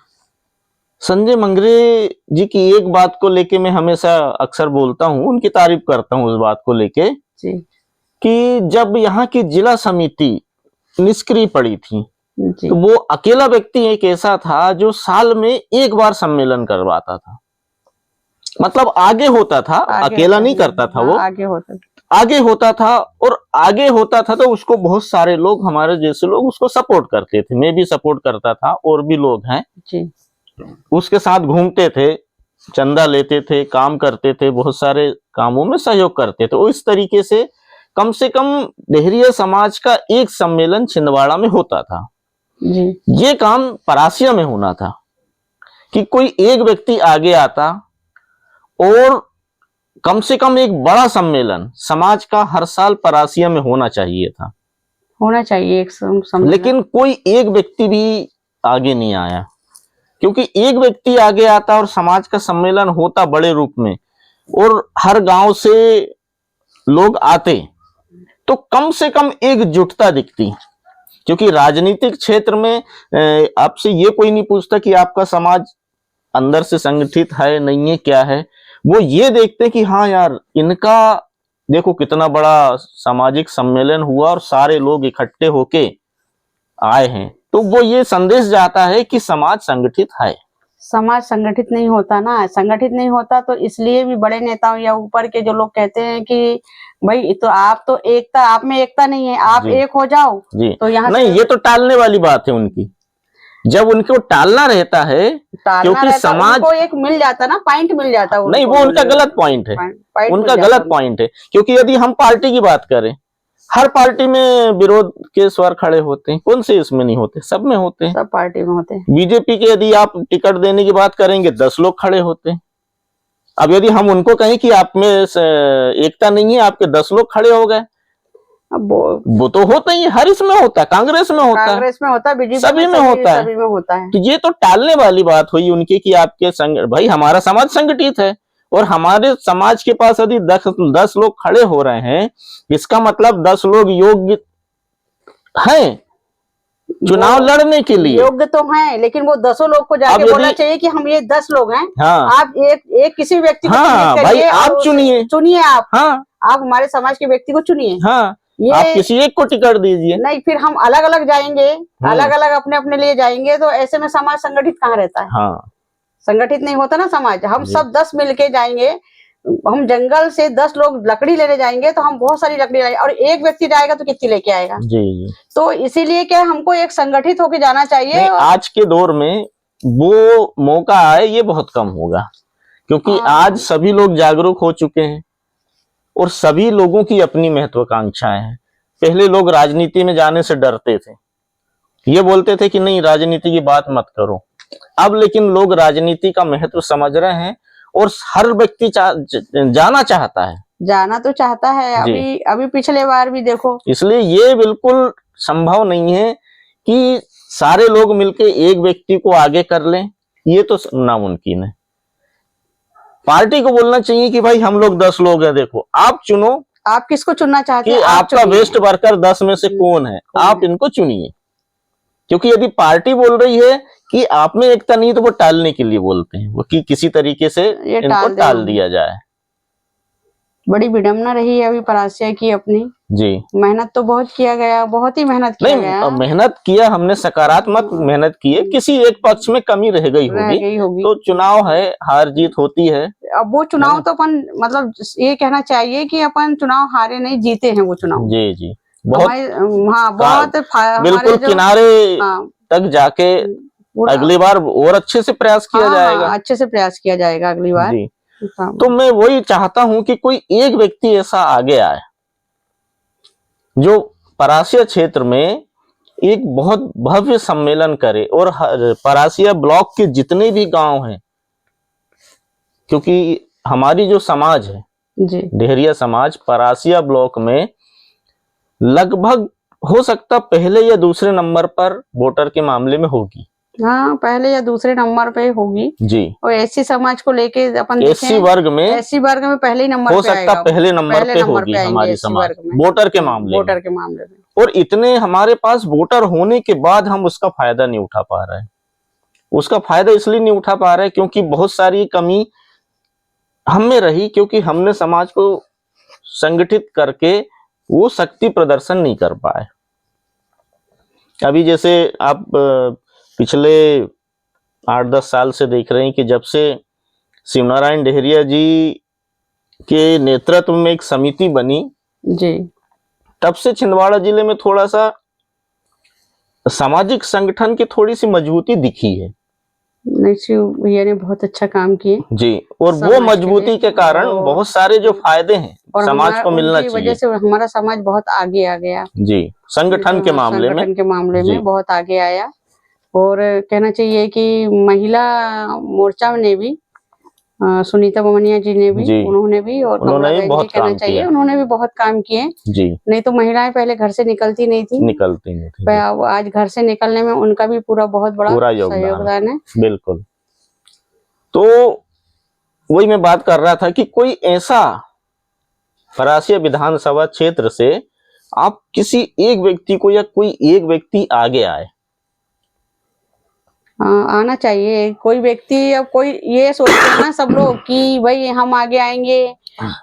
संजय मंगरे जी की एक बात को लेके मैं हमेशा अक्सर बोलता हूं, उनकी तारीफ करता हूं उस बात को लेके कि जब यहाँ की जिला समिति निष्क्रिय पड़ी थी तो वो अकेला व्यक्ति एक ऐसा था जो साल में एक बार सम्मेलन करवाता था। मतलब आगे होता था, अकेला नहीं करता था, वो आगे होता था और आगे होता था तो उसको बहुत सारे लोग, हमारे जैसे लोग उसको सपोर्ट करते थे। मैं भी सपोर्ट करता था और भी लोग हैं जी। उसके साथ घूमते थे, चंदा लेते थे, काम करते थे, बहुत सारे कामों में सहयोग करते थे। इस तरीके से कम डहरिया समाज का एक सम्मेलन छिंदवाड़ा में होता था जी। ये काम परासिया में होना था कि कोई एक व्यक्ति आगे आता और कम से कम एक बड़ा सम्मेलन समाज का हर साल परासिया में होना चाहिए था, होना चाहिए एक सम्मेलन। लेकिन कोई एक व्यक्ति भी आगे नहीं आया, क्योंकि एक व्यक्ति आगे आता और समाज का सम्मेलन होता बड़े रूप में और हर गांव से लोग आते तो कम से कम एकजुटता दिखती। क्योंकि राजनीतिक क्षेत्र में आपसे ये कोई नहीं पूछता कि आपका समाज अंदर से संगठित है नहीं है क्या है, वो ये देखते कि हाँ यार इनका देखो कितना बड़ा सामाजिक सम्मेलन हुआ और सारे लोग इकट्ठे होके आए हैं, तो वो ये संदेश जाता है कि समाज संगठित है। समाज संगठित नहीं होता ना, संगठित नहीं होता तो इसलिए भी बड़े नेताओं या ऊपर के जो लोग कहते हैं कि भाई तो आप तो एकता, आप में एकता नहीं है, आप एक हो जाओ जी। तो यहाँ नहीं, ये तो टालने वाली बात है उनकी, जब उनको टालना रहता है क्योंकि समाज को एक मिल जाता ना, पॉइंट मिल जाता। नहीं, वो उनका गलत पॉइंट है, उनका गलत पॉइंट है। क्योंकि यदि हम पार्टी की बात करें, हर पार्टी में विरोध के स्वर खड़े होते हैं, कौन से इसमें नहीं होते, सब में होते हैं, सब पार्टी में होते हैं। बीजेपी के यदि आप टिकट देने की बात करेंगे 10 लोग खड़े होते हैं। अब यदि हम उनको कहें कि आप में एकता नहीं है, आपके 10 लोग खड़े हो गए, अब वो तो होता ही, हर इसमें होता है, कांग्रेस में होता है, कांग्रेस में होता है, बीजेपी सभी में होता है, सभी में होता है। तो ये तो टालने वाली बात हुई उनकी कि आपके भाई हमारा समाज संगठित है और हमारे समाज के पास यदि 10 लोग खड़े हो रहे हैं, इसका मतलब 10 लोग योग्य हैं चुनाव लड़ने के लिए। योग्य तो हैं, लेकिन वो 10 लोग को जाके बोलना चाहिए कि हम ये 10 लोग हैं। हाँ, आप एक किसी व्यक्ति को भाई आप चुनिए आप। हाँ, आप हमारे समाज के व्यक्ति को चुनिए। हाँ, आप किसी एक को टिकट दीजिए। नहीं, फिर हम अलग अलग जाएंगे, अलग अलग अपने अपने लिए जाएंगे, तो ऐसे में समाज संगठित कहाँ रहता है? हाँ, संगठित नहीं होता ना समाज। हम सब 10 मिलके जाएंगे, हम जंगल से 10 लोग लकड़ी लेने जाएंगे तो हम बहुत सारी लकड़ी लाएंगे, और एक व्यक्ति जाएगा तो कितनी लेके आएगा? जी। तो इसीलिए क्या हमको एक संगठित होके जाना चाहिए। आज के दौर में वो मौका आए ये बहुत कम होगा, क्योंकि आज सभी लोग जागरूक हो चुके हैं और सभी लोगों की अपनी महत्वाकांक्षाएं हैं। पहले लोग राजनीति में जाने से डरते थे, ये बोलते थे कि नहीं राजनीति की बात मत करो। अब लेकिन लोग राजनीति का महत्व समझ रहे हैं और हर व्यक्ति जाना चाहता है, जाना तो चाहता है। अभी पिछले बार भी देखो, इसलिए ये बिल्कुल संभव नहीं है कि सारे लोग मिलके एक व्यक्ति को आगे कर लें, ये तो नामुमकिन है। पार्टी को बोलना चाहिए कि भाई हम लोग 10 लोग हैं, देखो आप चुनो, आप किसको चुनना चाहते हैं, आपका बेस्ट वर्कर 10 में से कौन है, आप इनको चुनिए। क्योंकि यदि पार्टी बोल रही है कि आप में एकता नहीं, तो वो टालने के लिए बोलते हैं, वो कि किसी तरीके से इनको टाल दिया जाए। बड़ी विडम्बना रही है अभी परासिया की अपनी जी। मेहनत तो बहुत किया गया, बहुत ही मेहनत किया गया। मेहनत किया हमने, सकारात्मक मेहनत की है, किसी एक पक्ष में कमी रह गई होगी, तो चुनाव है, हार जीत होती है। अब वो चुनाव तो अपन मतलब ये कहना चाहिए कि अपन चुनाव हारे नहीं, जीते हैं वो चुनाव। जी, बहुत बिल्कुल किनारे तक जाके अगली बार और अच्छे से प्रयास किया जाएगा, अच्छे से प्रयास किया जाएगा अगली बार। तो मैं वही चाहता हूं कि कोई एक व्यक्ति ऐसा आगे आए जो परासिया क्षेत्र में एक बहुत भव्य सम्मेलन करे और परासिया ब्लॉक के जितने भी गांव हैं, क्योंकि हमारी जो समाज है डेहरिया समाज परासिया ब्लॉक में लगभग हो सकता पहले या दूसरे नंबर पर वोटर के मामले में होगी। हाँ, पहले या दूसरे नंबर पे होगी जी। और एससी समाज को लेके अपन एससी वर्ग में पहले ही नंबर हो सकता पहले नंबर पे होगी हमारी समाज वोटर के मामले में। और इतने हमारे पास वोटर होने के बाद हम उसका फायदा नहीं उठा पा रहे हैं। उसका फायदा इसलिए नहीं उठा पा रहे क्योंकि बहुत सारी कमी हम में रही, क्योंकि हमने समाज को संगठित करके वो शक्ति प्रदर्शन नहीं कर पाए। अभी जैसे आप पिछले 8-10 साल से देख रहे हैं कि जब से शिवनारायण डेहरिया जी के नेतृत्व में एक समिति बनी जी, तब से छिंदवाड़ा जिले में थोड़ा सा सामाजिक संगठन की थोड़ी सी मजबूती दिखी है। भैया ने बहुत अच्छा काम किए जी, और वो मजबूती के कारण बहुत सारे जो फायदे हैं समाज को मिलना चाहिए, वजह से हमारा समाज बहुत आगे आ गया जी, संगठन के मामले में बहुत आगे आया। और कहना चाहिए कि महिला मोर्चा ने भी सुनीता बमनिया जी ने भी, उन्होंने भी, और उन्होंने भी बहुत काम किया। उन्होंने भी बहुत काम किए जी। नहीं तो महिलाएं पहले घर से निकलती नहीं थी। आज घर से निकलने में उनका भी बहुत बड़ा योगदान है। बिल्कुल। तो वही मैं बात कर रहा था कि कोई ऐसा परासिया विधानसभा क्षेत्र से आप किसी एक व्यक्ति को या कोई एक व्यक्ति आगे आए। आना चाहिए कोई व्यक्ति। अब कोई ये सोचते हैं ना सब लोग कि भाई हम आगे आएंगे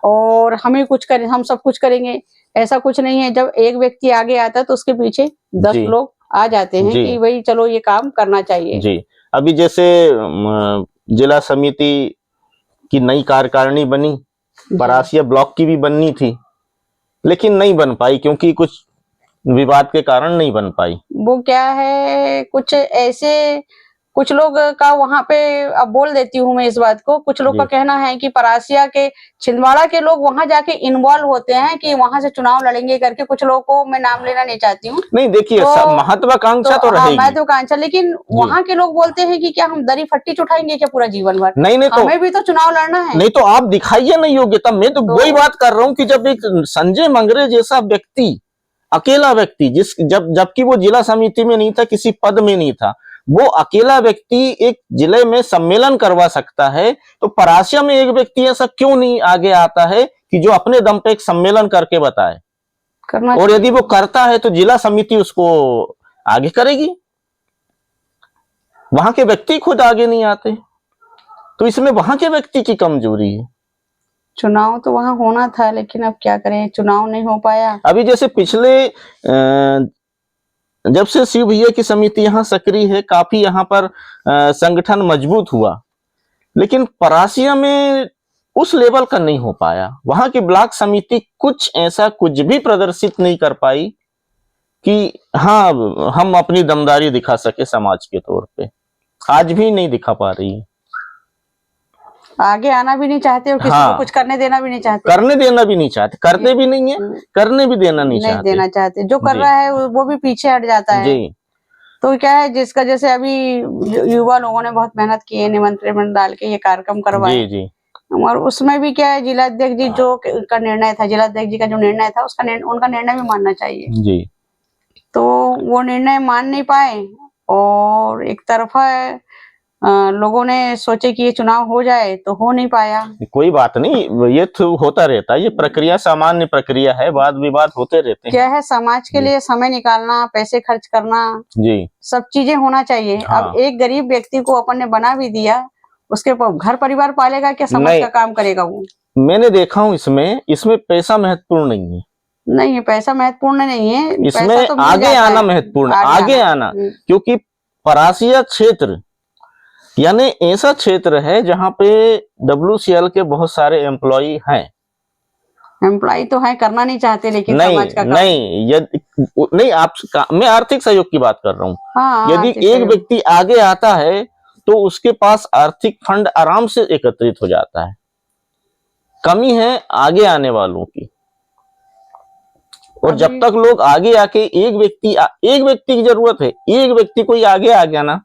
और हमें कुछ करें, हम सब कुछ करेंगे। ऐसा कुछ नहीं है। जब एक व्यक्ति आगे आता है तो उसके पीछे 10 लोग आ जाते हैं कि भाई चलो ये काम करना चाहिए जी। अभी जैसे जिला समिति की नई कार्यकारिणी बनी, परासिया ब्लॉक की भी बननी थी लेकिन नहीं बन पाई क्योंकि कुछ विवाद के कारण नहीं बन पाई। वो क्या है, कुछ ऐसे कुछ लोग का वहां पे, अब बोल देती हूँ मैं इस बात को, कुछ लोग का कहना है कि परासिया के छिंदवाड़ा के लोग वहां जाके इन्वॉल्व होते हैं कि वहां से चुनाव लड़ेंगे करके। कुछ लोगों को मैं नाम लेना नहीं चाहती हूँ। नहीं देखिए, महत्वाकांक्षा तो रहेगी। महत्वाकांक्षा, लेकिन वहाँ के लोग बोलते हैं कि क्या हम दरी फट्टी चुठाएंगे क्या पूरा जीवन भर? नहीं हमें भी तो चुनाव लड़ना है। नहीं तो आप दिखाइए नहीं योग्यता। मैं तो वही बात कर रहा हूँ कि जब एक संजय मंगरे जैसा व्यक्ति, अकेला व्यक्ति, जबकि वो जिला समिति में नहीं था, किसी पद में नहीं था, वो अकेला व्यक्ति एक जिले में सम्मेलन करवा सकता है, तो परासिया में एक व्यक्ति ऐसा क्यों नहीं आगे आता है कि जो अपने दम पे एक सम्मेलन करके बताए? और यदि वो करता है तो जिला समिति उसको आगे करेगी। वहां के व्यक्ति खुद आगे नहीं आते, तो इसमें वहां के व्यक्ति की कमजोरी है। चुनाव तो वहां होना था लेकिन अब क्या करें, चुनाव नहीं हो पाया। अभी जैसे पिछले जब से शिव भैया की समिति यहाँ सक्रिय है, काफी यहाँ पर संगठन मजबूत हुआ, लेकिन परासिया में उस लेवल का नहीं हो पाया। वहां की ब्लॉक समिति कुछ ऐसा कुछ भी प्रदर्शित नहीं कर पाई कि हाँ हम अपनी दमदारी दिखा सके समाज के तौर पे। आज भी नहीं दिखा पा रही है। आगे आना भी नहीं चाहते और किसी को कुछ करने देना भी नहीं चाहते। करने देना भी नहीं चाहते, करते भी नहीं है, करने भी देना नहीं चाहते। जो कर रहा है वो भी पीछे हट जाता है जी। तो क्या है, जिसका जैसे अभी युवा लोगों ने बहुत मेहनत की है, निमंत्रण डाल के ये कार्यक्रम करवाए जी। और उसमें भी क्या है, जिलाध्यक्ष जी जो का निर्णय था, जिलाध्यक्ष जी का जो निर्णय था उनका निर्णय भी मानना चाहिए जी। तो वो निर्णय मान नहीं पाए और एक तरफा लोगों ने सोचे कि ये चुनाव हो जाए, तो हो नहीं पाया। कोई बात नहीं, ये तो होता रहता है, ये प्रक्रिया सामान्य प्रक्रिया है, वाद विवाद होते रहते हैं। क्या है, समाज के लिए समय निकालना, पैसे खर्च करना जी, सब चीजें होना चाहिए। अब एक गरीब व्यक्ति को अपन ने बना भी दिया, उसके घर परिवार पालेगा क्या, समाज का काम करेगा वो? मैंने देखा हूँ इसमें पैसा महत्वपूर्ण नहीं है। नहीं है, पैसा महत्वपूर्ण नहीं है, इसमें तो आगे आना महत्वपूर्ण, आगे आना। क्योंकि परासिया क्षेत्र यानी ऐसा क्षेत्र है जहाँ पे WCL के बहुत सारे एम्प्लॉय हैं। एम्प्लॉय तो है, करना नहीं चाहते, लेकिन समाज का काम नहीं, मैं आर्थिक सहयोग की बात कर रहा हूँ। हाँ, यदि एक व्यक्ति आगे आता है तो उसके पास आर्थिक फंड आराम से एकत्रित हो जाता है। कमी है आगे आने वालों की। और जब तक लोग आगे आके एक व्यक्ति की जरूरत है, एक व्यक्ति कोई आगे आ गया ना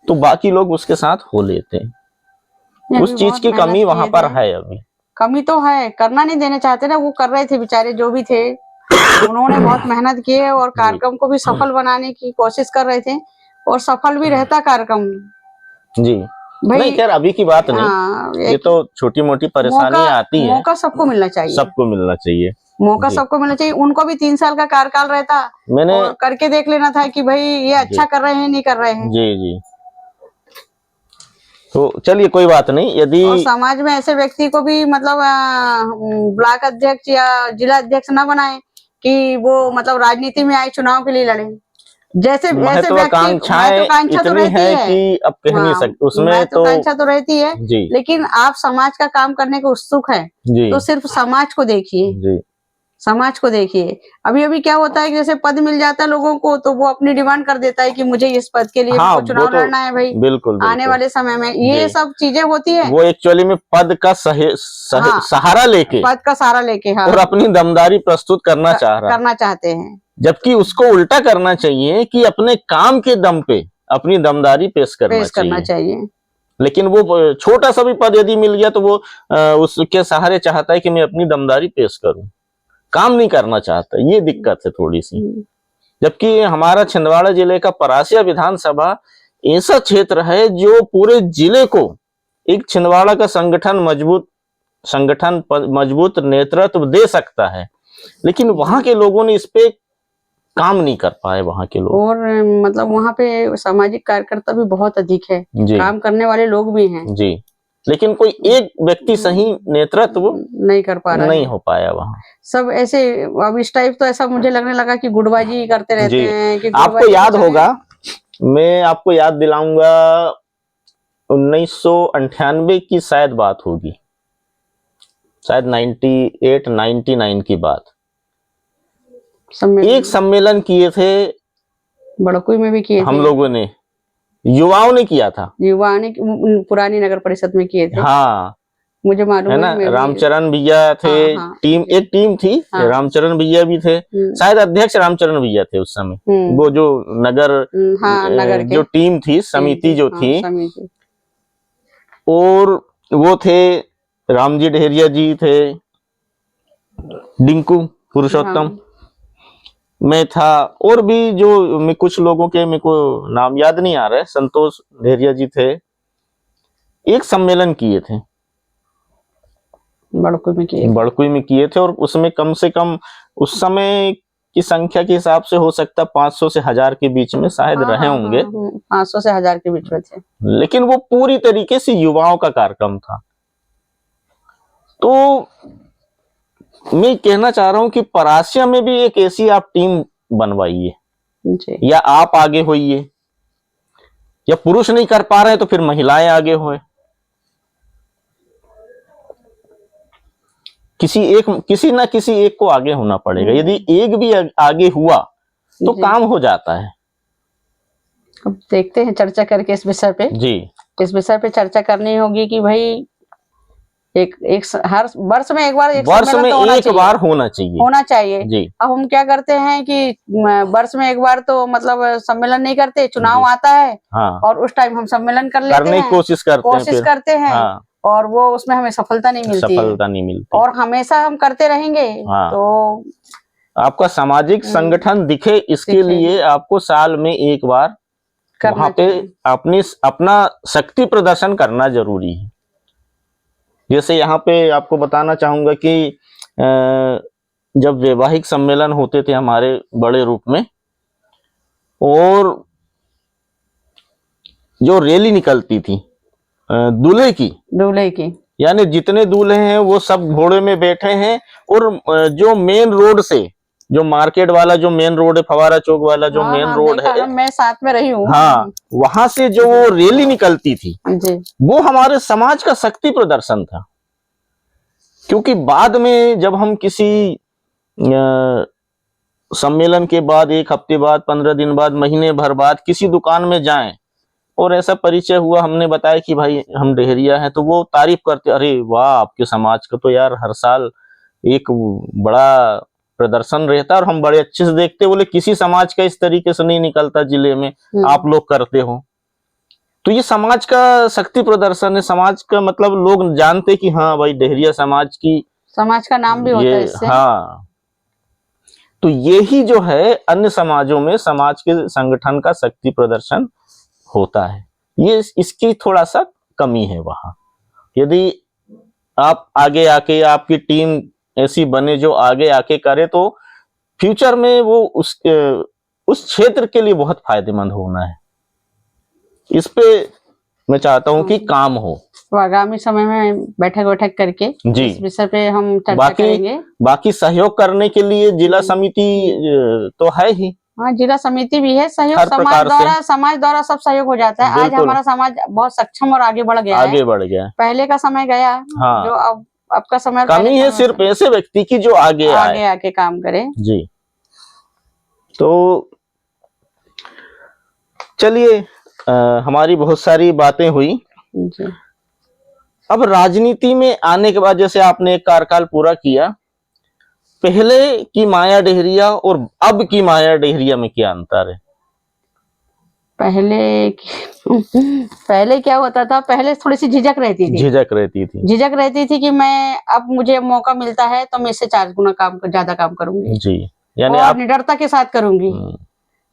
तो बाकी लोग उसके साथ हो लेते हैं। उस चीज की कमी वहां पर है। अभी कमी तो है, करना नहीं देना चाहते ना। वो कर रहे थे बेचारे, जो भी थे उन्होंने बहुत मेहनत की है और कार्यक्रम को भी सफल बनाने की कोशिश कर रहे थे और सफल भी रहता कार्यक्रम जी। नहीं खैर अभी की बात नहीं, ये तो छोटी मोटी परेशानी आती है। मौका सबको मिलना चाहिए, सबको मिलना चाहिए, मौका सबको मिलना चाहिए। उनको भी 3 साल का कार्यकाल रहता, मैंने करके देख लेना था कि भाई ये अच्छा कर रहे हैं नहीं कर रहे हैं जी। तो चलिए कोई बात नहीं। यदि समाज में ऐसे व्यक्ति को भी मतलब ब्लॉक अध्यक्ष या जिला अध्यक्ष ना बनाए कि वो मतलब राजनीति में आए, चुनाव के लिए लड़े। जैसे महत्वाकांक्षाएं तो रहती है कि अब कह नहीं सकते, उसमें तो तो रहती है, लेकिन आप समाज का काम करने को उत्सुक है तो सिर्फ समाज को देखिए, समाज को देखिए। अभी क्या होता है कि जैसे पद मिल जाता है लोगों को तो वो अपनी डिमांड कर देता है कि मुझे इस पद के लिए चुनाव लड़ना है भाई। बिल्कुल आने वाले समय में ये सब चीजें होती है। वो एक्चुअली में पद का सहारा लेके, पद का सहारा लेके और अपनी दमदारी प्रस्तुत करना चाहते हैं, जबकि उसको उल्टा करना चाहिए कि अपने काम के दम पे अपनी दमदारी पेश करना चाहिए। लेकिन वो छोटा सा भी पद यदि मिल गया तो वो उसके सहारे चाहता है कि मैं अपनी दमदारी पेश करूं, काम नहीं करना चाहता। ये दिक्कत है थोड़ी सी। जबकि हमारा छिंदवाड़ा जिले का परासिया विधानसभा ऐसा क्षेत्र है जो पूरे जिले को एक छिंदवाड़ा का संगठन मजबूत नेतृत्व दे सकता है, लेकिन वहां के लोगों ने इस पे काम नहीं कर पाए वहां के लोग। और मतलब वहां पे सामाजिक कार्यकर्ता भी बहुत अधिक है, काम करने वाले लोग भी हैं जी, लेकिन कोई एक व्यक्ति सही नेतृत्व नहीं कर पा रहा, नहीं हो पाया वहां। सब ऐसे अब इस टाइप तो ऐसा मुझे लगने लगा कि गुटबाजी करते रहते हैं कि आपको याद होगा, मैं आपको याद दिलाऊंगा 1998 की शायद बात होगी, शायद 98-99 की बात। एक सम्मेलन किए थे बड़कुई में भी किए हम लोगों ने, युवाओं ने किया था, युवाओं ने पुरानी नगर परिषद में किए थे। हाँ मुझे मालूम है ना, रामचरण भैया थे। एक टीम थी, रामचरण भैया भी थे, शायद अध्यक्ष रामचरण भैया थे उस समय। वो जो नगर जो टीम थी, समिति जो थी, और वो थे रामजी डेहरिया जी थे, डिंकू पुरुषोत्तम, मैं था, और भी जो मैं कुछ लोगों के मेरे को नाम याद नहीं आ रहा है, संतोष डेहरिया जी थे। एक सम्मेलन किए थे बड़कुई में किए थे, और उसमें कम से कम उस समय की संख्या के हिसाब से हो सकता 500 से 1000 के बीच में शायद रहे होंगे। 500 से 1000 के बीच में थे, लेकिन वो पूरी तरीके से युवाओं का कार्यक्रम था। तो मैं कहना चाह रहा हूं कि परासिया में भी एक ऐसी आप टीम बनवाइए, या आप आगे होइए, या पुरुष नहीं कर पा रहे तो फिर महिलाएं आगे होए, किसी ना किसी एक को आगे होना पड़ेगा। यदि एक भी आगे हुआ तो काम हो जाता है। अब देखते हैं, चर्चा करके इस विषय पे इस विषय पे चर्चा करनी होगी कि भाई एक हर वर्ष में एक बार होना चाहिए जी। अब हम क्या करते हैं कि वर्ष में एक बार तो मतलब सम्मेलन नहीं करते, चुनाव आता है और उस टाइम हम सम्मेलन कर लेते हैं, कोशिश करते हैं और वो उसमें हमें सफलता नहीं मिलती, और हमेशा हम करते रहेंगे तो आपका सामाजिक संगठन दिखे, इसके लिए आपको साल में एक बार वहां पे अपना शक्ति प्रदर्शन करना जरूरी है। जैसे यहाँ पे आपको बताना चाहूंगा कि जब वैवाहिक सम्मेलन होते थे हमारे बड़े रूप में, और जो रैली निकलती थी दूल्हे की, यानी जितने दूल्हे हैं वो सब घोड़े में बैठे हैं, और जो मेन रोड से, जो मार्केट वाला जो मेन रोड है, फवारा चौक वाला जो मेन रोड है, मैं साथ में रही हूँ, वहां से जो रैली निकलती थी वो हमारे समाज का शक्ति प्रदर्शन था। क्योंकि बाद में जब हम किसी सम्मेलन के बाद, एक हफ्ते बाद, 15 दिन बाद, महीने भर बाद किसी दुकान में जाएं और ऐसा परिचय हुआ, हमने बताया कि भाई हम डेहरिया हैं, तो वो तारीफ करते, अरे वाह आपके समाज का तो यार हर साल एक बड़ा प्रदर्शन रहता है और हम बड़े अच्छे से देखते, बोले किसी समाज का इस तरीके से नहीं निकलता जिले में, आप लोग करते हो। तो ये समाज का शक्ति प्रदर्शन है, समाज का मतलब लोग जानते कि हाँ भाई डेहरिया समाज का नाम भी होता है इससे। हाँ, तो यही जो है अन्य समाजों में समाज के संगठन का शक्ति प्रदर्शन होता है, ये इसकी थोड़ा सा कमी है वहां। यदि आप आगे आके, आपकी टीम ऐसी बने जो आगे आके करे, तो फ्यूचर में वो उस क्षेत्र के लिए बहुत फायदेमंद होना है। इस पे मैं चाहता हूं कि काम हो, तो आगामी समय में बैठक करके इस विषय पे हम चर्चा करेंगे। बाकी सहयोग करने के लिए जिला समिति तो है ही, हाँ जिला समिति भी है, सहयोग समाज द्वारा सब सहयोग हो जाता है। आज हमारा समाज बहुत सक्षम और आगे बढ़ गया है। पहले का समय गया, जो अब का समय कमी है सिर्फ ऐसे व्यक्ति की जो आगे आके काम करे जी। तो चलिए, हमारी बहुत सारी बातें हुई जी। अब राजनीति में आने के बाद, जैसे आपने एक कार्यकाल पूरा किया, पहले की माया डेहरिया और अब की माया डेहरिया में क्या अंतर है? पहले क्या होता था, पहले थोड़ी सी झिझक रहती थी कि मैं, अब मुझे मौका मिलता है तो मैं इससे 4 गुना ज्यादा काम करूंगी जी, यानी और आप निडरता के साथ करूंगी।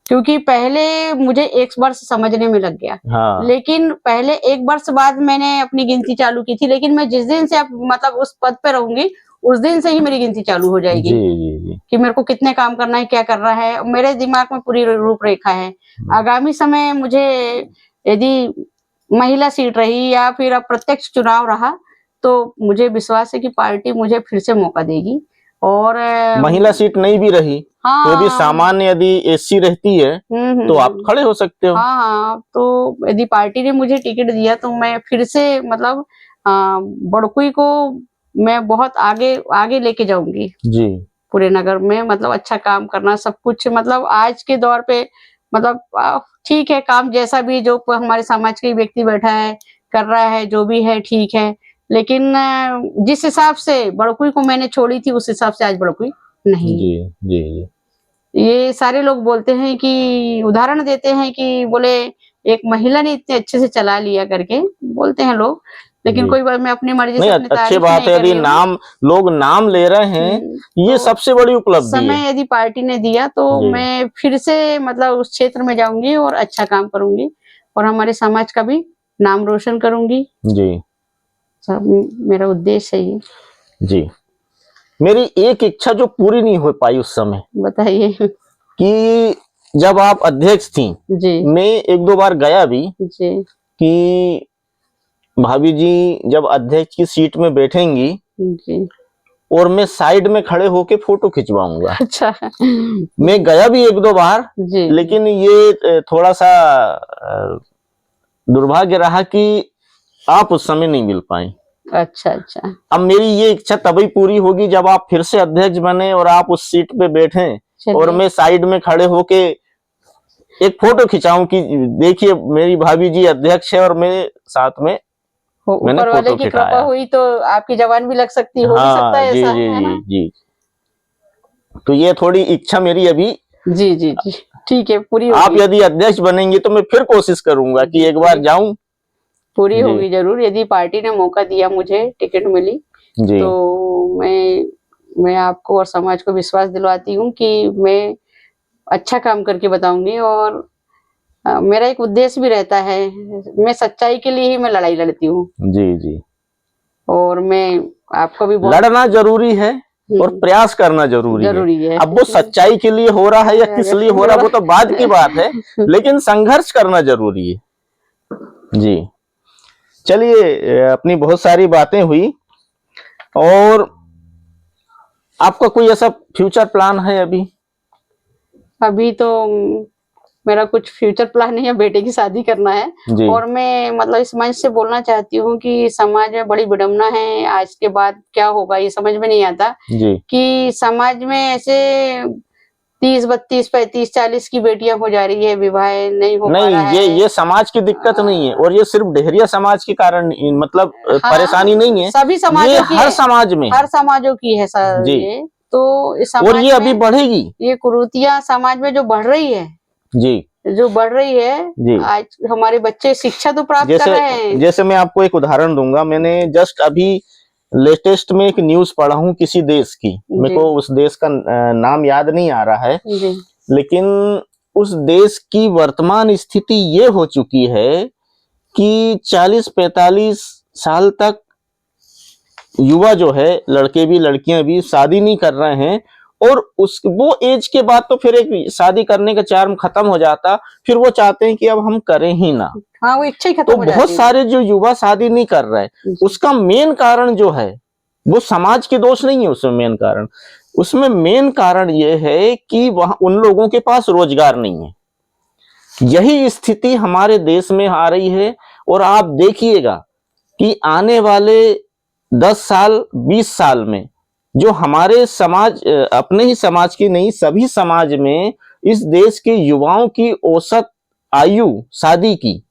क्योंकि पहले मुझे 1 वर्ष समझने में लग गया। हाँ। लेकिन पहले 1 वर्ष बाद मैंने अपनी गिनती चालू की थी, लेकिन मैं जिस दिन से अब मतलब उस पद पे रहूंगी, उस दिन से ही मेरी गिनती चालू हो जाएगी। जी। कि मेरे को कितने काम करना है, क्या करना है, मेरे दिमाग में पूरी रूपरेखा है। आगामी समय मुझे यदि महिला सीट रही या फिर अप्रत्यक्ष चुनाव रहा, तो मुझे विश्वास है कि पार्टी मुझे फिर से मौका देगी। और महिला सीट नहीं भी रही तो भी सामान्य यदि एससी रहती है तो आप खड़े हो सकते हो। हाँ, तो यदि पार्टी ने मुझे टिकट दिया तो मैं फिर से मतलब बड़कुई को मैं बहुत आगे लेके जाऊंगी जी। पूरे नगर में, मतलब अच्छा काम करना, सब कुछ, मतलब आज के दौर पे मतलब ठीक है, काम जैसा भी जो हमारे समाज के व्यक्ति बैठा है कर रहा है, जो भी है ठीक है, लेकिन जिस हिसाब से बड़कुई को मैंने छोड़ी थी उस हिसाब से आज बड़कुई नहीं। जी। ये सारे लोग बोलते हैं कि, उदाहरण देते हैं कि बोले एक महिला ने इतने अच्छे से चला लिया करके बोलते हैं लोग, लेकिन कोई बात, मैं अपनी मर्जी से अपनी अच्छी बात है यदि लोग नाम ले रहे हैं, ये सबसे बड़ी उपलब्धि है। समय यदि पार्टी ने दिया तो मैं फिर से मतलब उस क्षेत्र में जाऊंगी और अच्छा काम करूंगी और हमारे समाज का भी नाम रोशन करूंगी। जी, सब मेरा उद्देश्य है ये। जी, मेरी एक इच्छा जो पूरी नहीं हो पाई उस समय, बताइए। कि जब आप अध्यक्ष थी जी, मैं 1-2 बार गया भी जी, कि भाभी जी जब अध्यक्ष की सीट में बैठेंगी जी, और मैं साइड में खड़े होके फोटो खिंचवाऊंगा। अच्छा। मैं गया भी 1-2 बार जी, लेकिन ये थोड़ा सा दुर्भाग्य रहा कि आप उस समय नहीं मिल पाए। अच्छा। अब मेरी ये इच्छा तभी पूरी होगी जब आप फिर से अध्यक्ष बने और आप उस सीट पे बैठे और मैं साइड में खड़े होके एक फोटो खिंचाऊं कि देखिए मेरी भाभी जी अध्यक्ष है और मैं साथ में मैंने ऊपर वाले की कृपा हुई तो आपकी जवान भी लग सकती, हो भी सकता है ऐसा, है ना? जी। तो ये थोड़ी इच्छा मेरी अभी जी ठीक है, पूरी होगी। आप यदि अध्यक्ष बनेंगे तो मैं फिर कोशिश करूंगा कि एक बार जाऊं। पूरी होगी जरूर, यदि पार्टी ने मौका दिया, मुझे टिकट मिली जी, तो मैं आपको और समाज को विश्वास दिलवाती हूँ कि मैं अच्छा काम करके बताऊंगी। और मेरा एक उद्देश्य भी रहता है, मैं सच्चाई के लिए ही मैं लड़ाई लड़ती हूँ। जी। और मैं आपको भी लड़ना जरूरी है और प्रयास करना जरूरी है। अब वो सच्चाई के लिए हो रहा है या किस लिए हो रहा है वो तो बाद की बात है, लेकिन संघर्ष करना जरूरी है। जी, चलिए, अपनी बहुत सारी बातें हुई और आपका कोई ऐसा फ्यूचर प्लान है अभी तो मेरा कुछ फ्यूचर प्लान नहीं है, बेटे की शादी करना है। और मैं मतलब इस मंच से बोलना चाहती हूँ कि समाज में बड़ी विडम्बना है, आज के बाद क्या होगा ये समझ में नहीं आता कि समाज में ऐसे 30, 32, 35, 40 की बेटियां हो जा रही है, विवाह नहीं हो पा रहा है। ये समाज की दिक्कत नहीं है और ये सिर्फ डेहरिया समाज के कारण मतलब परेशानी नहीं है, सभी समाजों की, हर समाज में, हर समाजों की है सर ये तो। इस समाज और ये अभी बढ़ेगी, ये कुरीतियां समाज में जो बढ़ रही है जी, जो बढ़ रही है जी, आज हमारे बच्चे शिक्षा तो प्राप्त कर रहे हैं। जैसे मैं आपको एक उदाहरण दूंगा, मैंने जस्ट अभी लेटेस्ट में एक न्यूज पढ़ा हूँ किसी देश की, मेरे को उस देश का नाम याद नहीं आ रहा है जी, लेकिन उस देश की वर्तमान स्थिति ये हो चुकी है कि 40-45 साल तक युवा जो है, लड़के भी लड़कियां भी शादी नहीं कर रहे हैं और वो एज के बाद तो फिर एक शादी करने का चार्म खत्म हो जाता, फिर वो चाहते हैं कि अब हम करें ही ना। हाँ, वो इच्छा ही खत्म हो जाती है। बहुत सारे जो युवा शादी नहीं कर रहे, उसका मेन कारण जो है वो समाज के दोष नहीं है। उसमें मेन कारण ये है कि वहां उन लोगों के पास रोजगार नहीं है। यही स्थिति हमारे देश में आ रही है और आप देखिएगा कि आने वाले 10 साल 20 साल में जो हमारे समाज, अपने ही समाज की नहीं सभी समाज में, इस देश के युवाओं की औसत आयु शादी की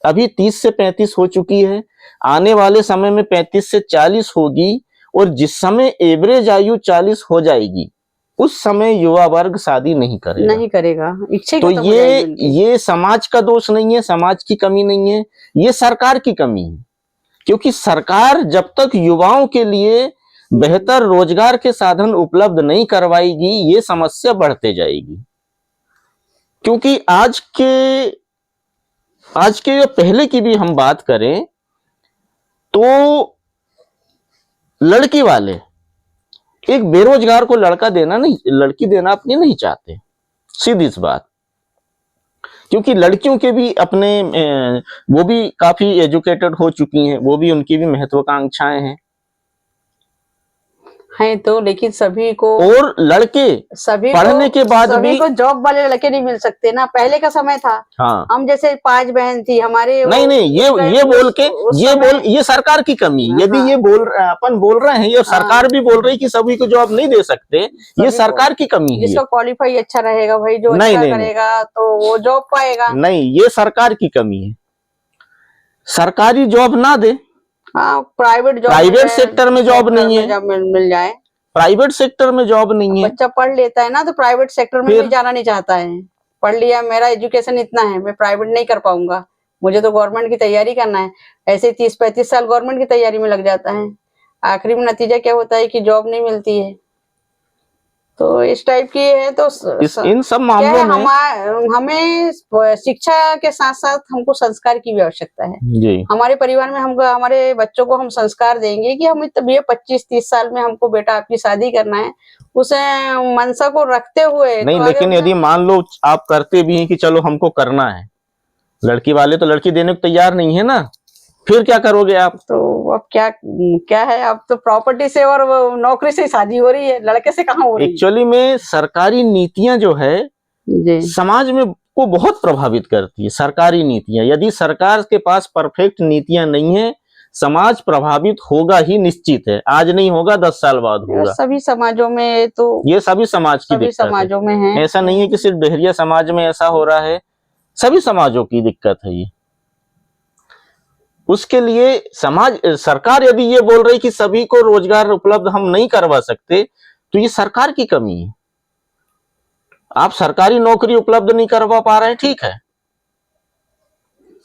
अभी 30 से 35 हो चुकी है, आने वाले समय में 35 से 40 होगी और जिस समय एवरेज आयु 40 हो जाएगी उस समय युवा वर्ग शादी नहीं करेगा, इच्छा तो ये समाज का दोष नहीं है, समाज की कमी नहीं है, ये सरकार की कमी है। क्योंकि सरकार जब तक युवाओं के लिए बेहतर रोजगार के साधन उपलब्ध नहीं करवाएगी, ये समस्या बढ़ते जाएगी। क्योंकि आज के पहले की भी हम बात करें तो लड़की वाले एक बेरोजगार को लड़की देना अपनी नहीं चाहते, सीधी सी बात। क्योंकि लड़कियों के भी अपने वो भी काफी एजुकेटेड हो चुकी हैं, वो भी उनकी भी महत्वाकांक्षाएं हैं तो लेकिन सभी को, और लड़के सभी पढ़ने के बाद भी को जॉब वाले लड़के नहीं मिल सकते ना। पहले का समय था, हाँ, हम जैसे 5 बहन थी हमारे, नहीं ये सरकार की कमी। यदि ये अपन बोल रहे हैं, ये सरकार भी बोल रही कि सभी को जॉब नहीं दे सकते, ये सरकार की कमी है। जिसका क्वालिफाई अच्छा रहेगा भाई, जो अच्छा करेगा तो वो जॉब पाएगा। नहीं, ये सरकार की कमी है। सरकारी जॉब ना दे, हाँ, प्राइवेट सेक्टर में जॉब नहीं है, जब मिल जाए। प्राइवेट सेक्टर में जॉब नहीं है। बच्चा पढ़ लेता है ना तो प्राइवेट सेक्टर में भी जाना नहीं चाहता है। पढ़ लिया, मेरा एजुकेशन इतना है, मैं प्राइवेट नहीं कर पाऊंगा, मुझे तो गवर्नमेंट की तैयारी करना है। ऐसे 30-35 साल गवर्नमेंट की तैयारी में लग जाता है, आखिरी में नतीजा क्या होता है कि जॉब नहीं मिलती है। तो इस टाइप की है। तो इन सब मामलों में हमें शिक्षा के साथ साथ हमको संस्कार की भी आवश्यकता है जी। हमारे परिवार में हमको, हमारे बच्चों को हम संस्कार देंगे कि हम ये 25-30 साल में हमको बेटा आपकी शादी करना है, उसे मनसा को रखते हुए नहीं। लेकिन यदि मान लो आप करते भी हैं कि चलो हमको करना है, लड़की वाले तो लड़की देने को तैयार नहीं है ना, फिर क्या करोगे आप? तो अब क्या है, अब तो प्रॉपर्टी से और नौकरी से शादी हो रही है, लड़के से कहाँ हो रही है। एक्चुअली में सरकारी नीतियां जो है समाज में को बहुत प्रभावित करती है। सरकारी नीतियां, यदि सरकार के पास परफेक्ट नीतियां नहीं है, समाज प्रभावित होगा ही, निश्चित है। आज नहीं होगा, 10 साल बाद होगा। सभी समाजों में तो ये सभी समाज की दिक्कत समाजों में है। ऐसा नहीं है कि सिर्फ डेहरिया समाज में ऐसा हो रहा है, सभी समाजों की दिक्कत है ये। उसके लिए सरकार यदि ये बोल रही कि सभी को रोजगार उपलब्ध हम नहीं करवा सकते, तो ये सरकार की कमी है। आप सरकारी नौकरी उपलब्ध नहीं करवा पा रहे हैं, ठीक है,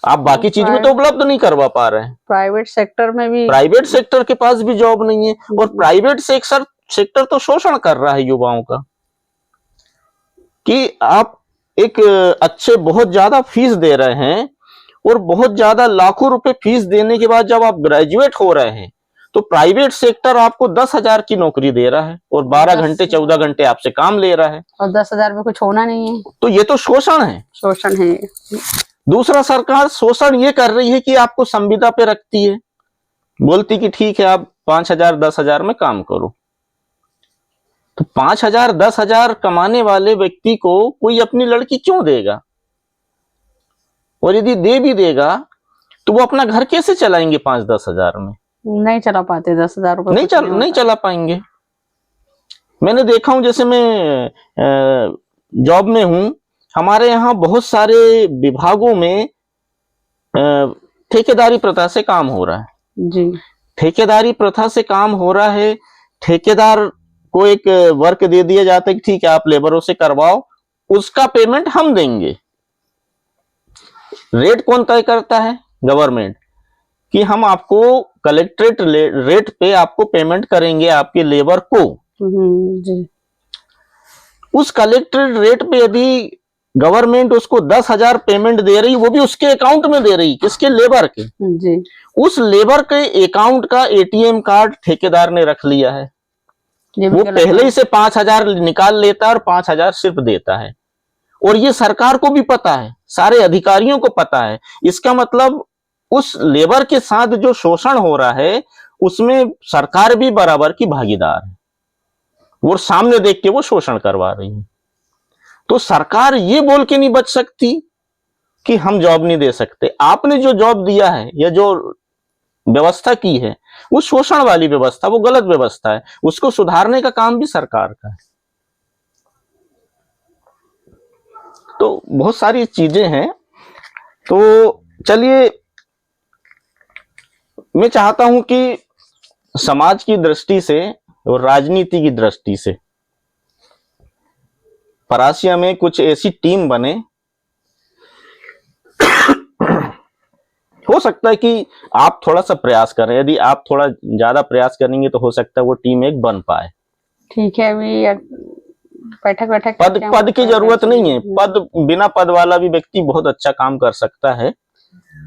आप बाकी चीज में तो उपलब्ध नहीं करवा पा रहे हैं। प्राइवेट सेक्टर में भी, प्राइवेट सेक्टर के पास भी जॉब नहीं है, और प्राइवेट सेक्टर तो शोषण कर रहा है युवाओं का, कि आप एक अच्छे बहुत ज्यादा फीस दे रहे हैं, और बहुत ज्यादा लाखों रुपए फीस देने के बाद जब आप ग्रेजुएट हो रहे हैं, तो प्राइवेट सेक्टर आपको 10,000 की नौकरी दे रहा है और 12 घंटे 14 घंटे आपसे काम ले रहा है, और 10,000 में कुछ होना नहीं है। तो ये तो शोषण है। शोषण है। दूसरा, सरकार शोषण ये कर रही है कि आपको संविदा पे रखती है, बोलती कि ठीक है आप 5,000 10,000 में काम करो। तो 5,000 10,000 कमाने वाले व्यक्ति को कोई अपनी लड़की क्यों देगा? और यदि दे भी देगा तो वो अपना घर कैसे चलाएंगे? 5-10 हजार में नहीं चला पाते, 10,000 रुपए नहीं चला पाएंगे। मैंने देखा हूं, जैसे मैं जॉब में हूं, हमारे यहाँ बहुत सारे विभागों में ठेकेदारी प्रथा से काम हो रहा है जी। ठेकेदारी प्रथा से काम हो रहा है। ठेकेदार को एक वर्क दे दिया जाता है कि ठीक है आप लेबरों से करवाओ, उसका पेमेंट हम देंगे। रेट कौन तय करता है? गवर्नमेंट, कि हम आपको कलेक्ट्रेट रेट पे आपको पेमेंट करेंगे आपके लेबर को। जी। उस कलेक्ट्रेट रेट पे यदि गवर्नमेंट उसको 10,000 पेमेंट दे रही, वो भी उसके अकाउंट में दे रही, किसके? लेबर के। जी। उस लेबर के अकाउंट का एटीएम कार्ड ठेकेदार ने रख लिया है, वो पहले ही से 5,000 निकाल लेता है और 5,000 सिर्फ देता है। और ये सरकार को भी पता है, सारे अधिकारियों को पता है। इसका मतलब उस लेबर के साथ जो शोषण हो रहा है उसमें सरकार भी बराबर की भागीदार है, वो सामने देख के वो शोषण करवा रही है। तो सरकार ये बोल के नहीं बच सकती कि हम जॉब नहीं दे सकते। आपने जो जॉब दिया है या जो व्यवस्था की है वो शोषण वाली व्यवस्था, वो गलत व्यवस्था है, उसको सुधारने का काम भी सरकार का है। तो बहुत सारी चीजें हैं। तो चलिए, मैं चाहता हूं कि समाज की दृष्टि से और राजनीति की दृष्टि से परासिया में कुछ ऐसी टीम बने, हो सकता है कि आप थोड़ा सा प्रयास करें, यदि आप थोड़ा ज्यादा प्रयास करेंगे तो हो सकता है वो टीम एक बन पाए। ठीक है, अभी बैठक पद की जरूरत नहीं है, पद बिना पद वाला भी व्यक्ति बहुत अच्छा काम कर सकता है।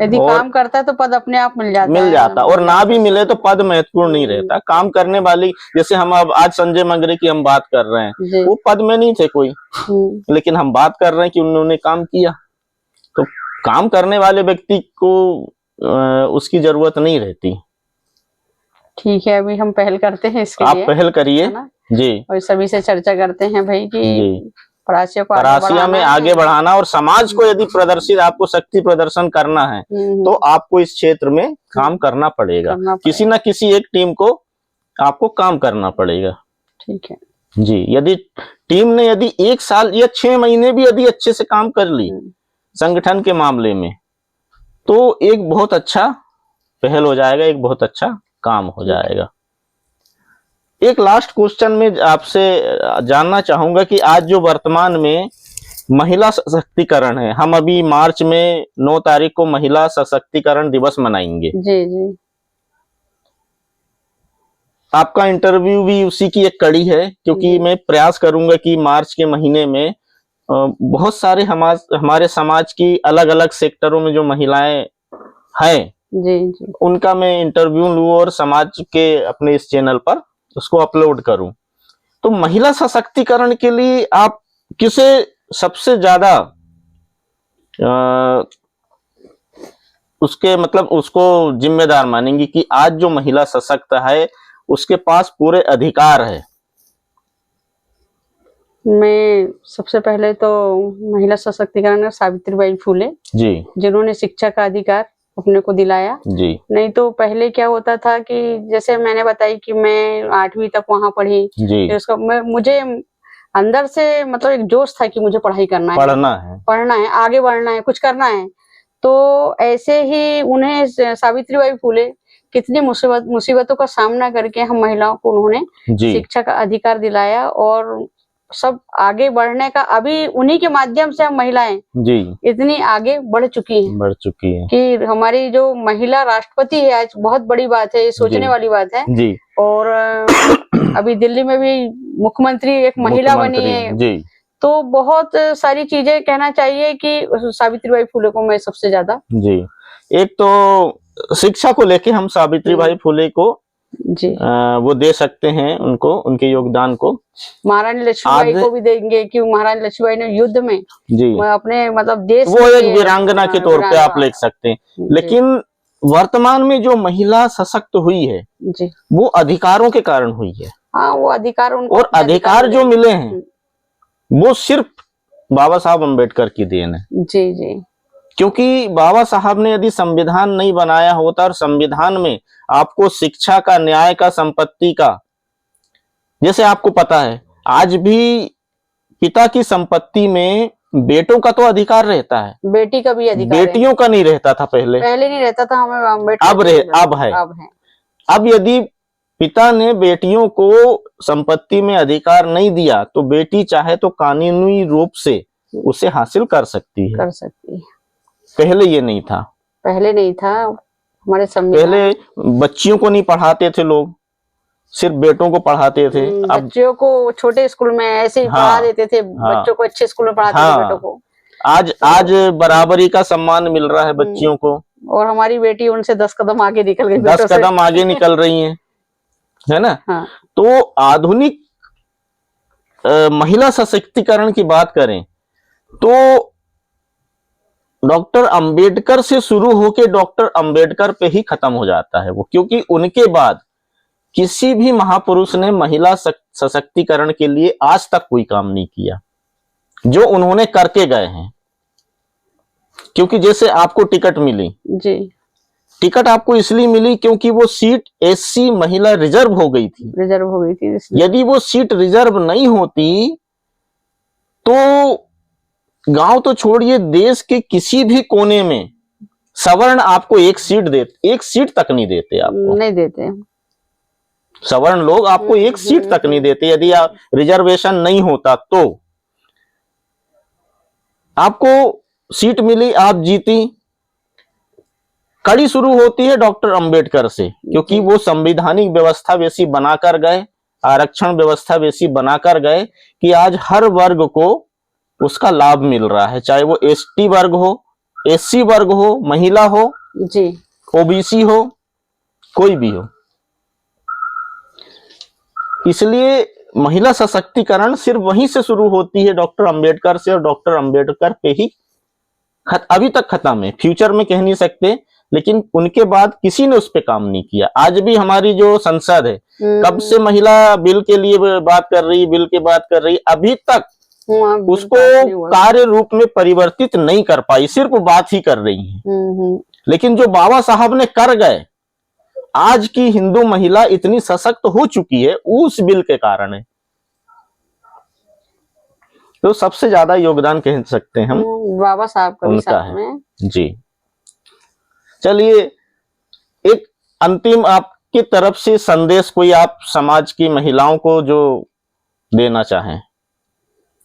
यदि काम करता है तो पद अपने आप मिल जाता और ना भी मिले तो पद महत्वपूर्ण नहीं रहता। काम करने वाली, जैसे हम अब आज संजय मंगरे की हम बात कर रहे हैं, वो पद में नहीं थे कोई, लेकिन हम बात कर रहे हैं कि उन्होंने काम किया। तो काम करने वाले व्यक्ति को उसकी जरूरत नहीं रहती। ठीक है, अभी हम पहल करते हैं इसके लिए। आप पहल करिए जी, और सभी से चर्चा करते हैं भाई कि परासिया में आगे बढ़ाना, और समाज को यदि प्रदर्शित आपको शक्ति प्रदर्शन करना है तो आपको इस क्षेत्र में काम करना पड़ेगा। किसी ना किसी एक टीम को आपको काम करना पड़ेगा। ठीक है जी, यदि टीम ने यदि 1 साल या 6 महीने भी यदि अच्छे से काम कर ली संगठन के मामले में, तो एक बहुत अच्छा पहल हो जाएगा, एक बहुत अच्छा काम हो जाएगा। एक लास्ट क्वेश्चन में आपसे जानना चाहूंगा कि आज जो वर्तमान में महिला सशक्तिकरण है, हम अभी मार्च में 9 तारीख को महिला सशक्तिकरण दिवस मनाएंगे। जी। आपका इंटरव्यू भी उसी की एक कड़ी है, क्योंकि मैं प्रयास करूंगा कि मार्च के महीने में बहुत सारे हमारे समाज की अलग अलग सेक्टरों में जो महिलाएं हैं जी, उनका मैं इंटरव्यू लूं और समाज के अपने इस चैनल पर उसको अपलोड करूं। तो महिला सशक्तिकरण के लिए आप किसे सबसे ज्यादा उसके मतलब उसको जिम्मेदार मानेंगी कि आज जो महिला सशक्त है उसके पास पूरे अधिकार है? मैं सबसे पहले तो महिला सशक्तिकरण सावित्रीबाई फुले जी, जिन्होंने शिक्षा का अधिकार अपने को दिलाया जी। नहीं तो पहले क्या होता था कि जैसे मैंने बताई कि मैं 8वीं तक वहां पढ़ी जी, तो उसका मुझे अंदर से मतलब एक जोश था कि मुझे पढ़ाई करना है, पढ़ना है, आगे बढ़ना है, कुछ करना है। तो ऐसे ही उन्हें सावित्रीबाई फुले कितनी मुसीबतों का सामना करके हम महिलाओं को उन्होंने शिक्षा का अधिकार दिलाया, और सब आगे बढ़ने का अभी उन्हीं के माध्यम से हम महिलाएं जी इतनी आगे बढ़ चुकी हैं कि हमारी जो महिला राष्ट्रपति है आज, बहुत बड़ी बात है, ये सोचने वाली बात है जी। और अभी दिल्ली में भी मुख्यमंत्री एक महिला बनी है जी। तो बहुत सारी चीजें कहना चाहिए कि सावित्रीबाई फुले को मैं सबसे ज्यादा जी। एक तो शिक्षा को लेके हम सावित्रीबाई फुले को जी वो दे सकते हैं, उनको उनके योगदान को। महारानी लक्ष्मीबाई को भी देंगे कि महारानी लक्ष्मीबाई ने युद्ध में जी अपने मतलब देश वो एक वीरांगना के तौर पे आप लिख सकते हैं। लेकिन वर्तमान में जो महिला सशक्त हुई है जी, वो अधिकारों के कारण हुई है। हाँ, वो अधिकार उनको, और अधिकार जो मिले हैं वो सिर्फ बाबा साहब अम्बेडकर की देन है जी जी। क्योंकि बाबा साहब ने यदि संविधान नहीं बनाया होता और संविधान में आपको शिक्षा का, न्याय का, संपत्ति का, जैसे आपको पता है आज भी पिता की संपत्ति में बेटों का तो अधिकार रहता है, बेटी का भी अधिकार, बेटियों का नहीं रहता था पहले नहीं रहता था, हमें अब है। अब यदि पिता ने बेटियों को संपत्ति में अधिकार नहीं दिया तो बेटी चाहे तो कानूनी रूप से उसे हासिल कर सकती है। पहले ये नहीं था, हमारे पहले बच्चियों को नहीं पढ़ाते थे लोग, सिर्फ बेटों को पढ़ाते थे। अब बच्चियों को छोटे स्कूल में ऐसे ही पढ़ा देते थे, बच्चों को अच्छे स्कूल में पढ़ाते थे, बेटों को आज बराबरी का सम्मान मिल रहा है बच्चियों को, और हमारी बेटी उनसे 10 कदम आगे निकल गई, 10 कदम आगे निकल रही है ना। हाँ। तो आधुनिक महिला सशक्तिकरण की बात करें तो डॉक्टर अंबेडकर से शुरू होके डॉक्टर अंबेडकर पे ही खत्म हो जाता है वो, क्योंकि उनके बाद किसी भी महापुरुष ने महिला सशक्तिकरण के लिए आज तक कोई काम नहीं किया जो उन्होंने करके गए हैं। क्योंकि जैसे आपको टिकट मिली जी, टिकट आपको इसलिए मिली क्योंकि वो सीट एससी महिला रिजर्व हो गई थी, यदि वो सीट रिजर्व नहीं होती तो गांव तो छोड़िए, देश के किसी भी कोने में सवर्ण आपको एक सीट तक नहीं देते, आपको नहीं देते। सवर्ण लोग आपको एक सीट तक नहीं देते यदि आप रिजर्वेशन नहीं होता तो। आपको सीट मिली, आप जीती। कड़ी शुरू होती है डॉक्टर अंबेडकर से, क्योंकि वो संवैधानिक व्यवस्था वैसी बनाकर गए, आरक्षण व्यवस्था वैसी बनाकर गए कि आज हर वर्ग को उसका लाभ मिल रहा है, चाहे वो एसटी वर्ग हो, एससी वर्ग हो, महिला हो जी, ओबीसी हो, कोई भी हो। इसलिए महिला सशक्तिकरण सिर्फ वहीं से शुरू होती है, डॉक्टर अंबेडकर से, और डॉक्टर अंबेडकर पे ही अभी तक खत्म है। फ्यूचर में कह नहीं सकते, लेकिन उनके बाद किसी ने उस पे काम नहीं किया। आज भी हमारी जो संसद है कब से महिला बिल के लिए बात कर रही, बिल की बात कर रही, अभी तक उसको कार्य रूप में परिवर्तित नहीं कर पाई, सिर्फ बात ही कर रही है। लेकिन जो बाबा साहब ने कर गए, आज की हिंदू महिला इतनी सशक्त हो चुकी है, उस बिल के कारण है। तो सबसे ज्यादा योगदान कह सकते हैं हम बाबा साहब का उनका है। जी, चलिए एक अंतिम आपकी तरफ से संदेश कोई आप समाज की महिलाओं को जो देना चाहें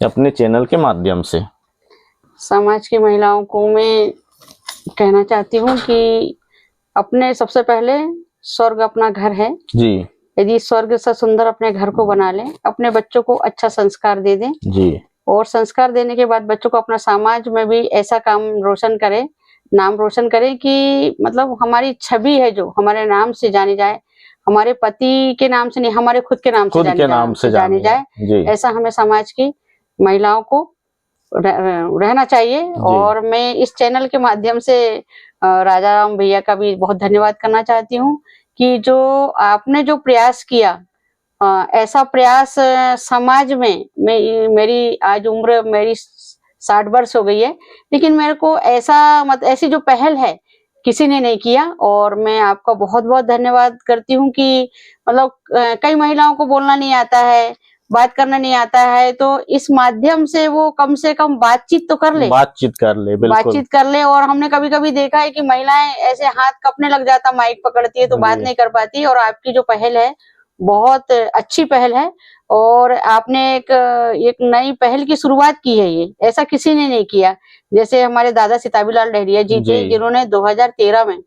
अपने चैनल के माध्यम से। समाज की महिलाओं को मैं कहना चाहती हूँ कि अपने सबसे पहले स्वर्ग अपना घर है जी। यदि स्वर्ग से सुंदर अपने घर को बना ले, अपने बच्चों को अच्छा संस्कार दे दें जी, और संस्कार देने के बाद बच्चों को अपना समाज में भी ऐसा काम रोशन करे, नाम रोशन करे कि मतलब हमारी छवि है जो हमारे नाम से जानी जाए, हमारे पति के नाम से नहीं, हमारे खुद के नाम से जानी जाए। ऐसा हमें समाज की महिलाओं को रहना चाहिए। और मैं इस चैनल के माध्यम से राजा राम भैया का भी बहुत धन्यवाद करना चाहती हूँ कि जो आपने जो प्रयास किया, ऐसा प्रयास समाज में मेरी आज उम्र मेरी 60 वर्ष हो गई है, लेकिन मेरे को ऐसी जो पहल है किसी ने नहीं किया। और मैं आपका बहुत बहुत धन्यवाद करती हूँ कि मतलब कई महिलाओं को बोलना नहीं आता है, बात करना नहीं आता है, तो इस माध्यम से वो कम से कम बातचीत तो कर ले, बिल्कुल बातचीत कर ले। और हमने कभी कभी देखा है कि महिलाएं ऐसे हाथ कपने लग जाता, माइक पकड़ती है तो बात नहीं कर पाती। और आपकी जो पहल है बहुत अच्छी पहल है, और आपने एक नई पहल की शुरुआत की है, ये ऐसा किसी ने नहीं किया। जैसे हमारे दादा सिताबीलाल डहरिया जी थे, जिन्होंने 2013 में,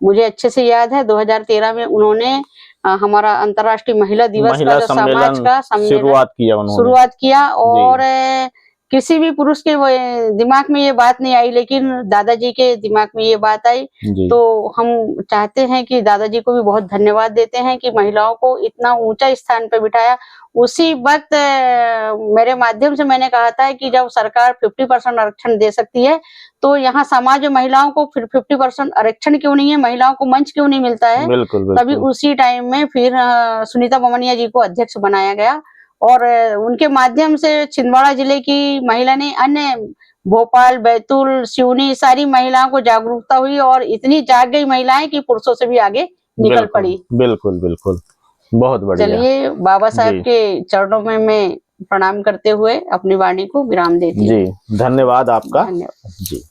मुझे अच्छे से याद है, 2013 में उन्होंने हमारा अंतर्राष्ट्रीय महिला दिवस का जो समाज का शुरुआत किया। और किसी भी पुरुष के दिमाग में ये बात नहीं आई, लेकिन दादाजी के दिमाग में ये बात आई। तो हम चाहते हैं कि दादाजी को भी बहुत धन्यवाद देते हैं कि महिलाओं को इतना ऊंचा स्थान पे बिठाया। उसी वक्त मेरे माध्यम से मैंने कहा था कि जब सरकार 50% आरक्षण दे सकती है, तो यहाँ समाज में महिलाओं को फिर 50% आरक्षण क्यों नहीं है, महिलाओं को मंच क्यों नहीं मिलता है। तभी उसी टाइम में फिर सुनीता बमनिया जी को अध्यक्ष बनाया गया, और उनके माध्यम से छिंदवाड़ा जिले की महिला ने अन्य भोपाल, बैतूल, सिवनी सारी महिलाओं को जागरूकता हुई, और इतनी जाग गई महिलाएं कि पुरुषों से भी आगे निकल पड़ी। बिल्कुल बिल्कुल, बहुत बढ़िया। चलिए, बाबा साहब के चरणों में मैं प्रणाम करते हुए अपनी वाणी को विराम देती हूँ। जी, धन्यवाद आपका। धन्यवाद जी।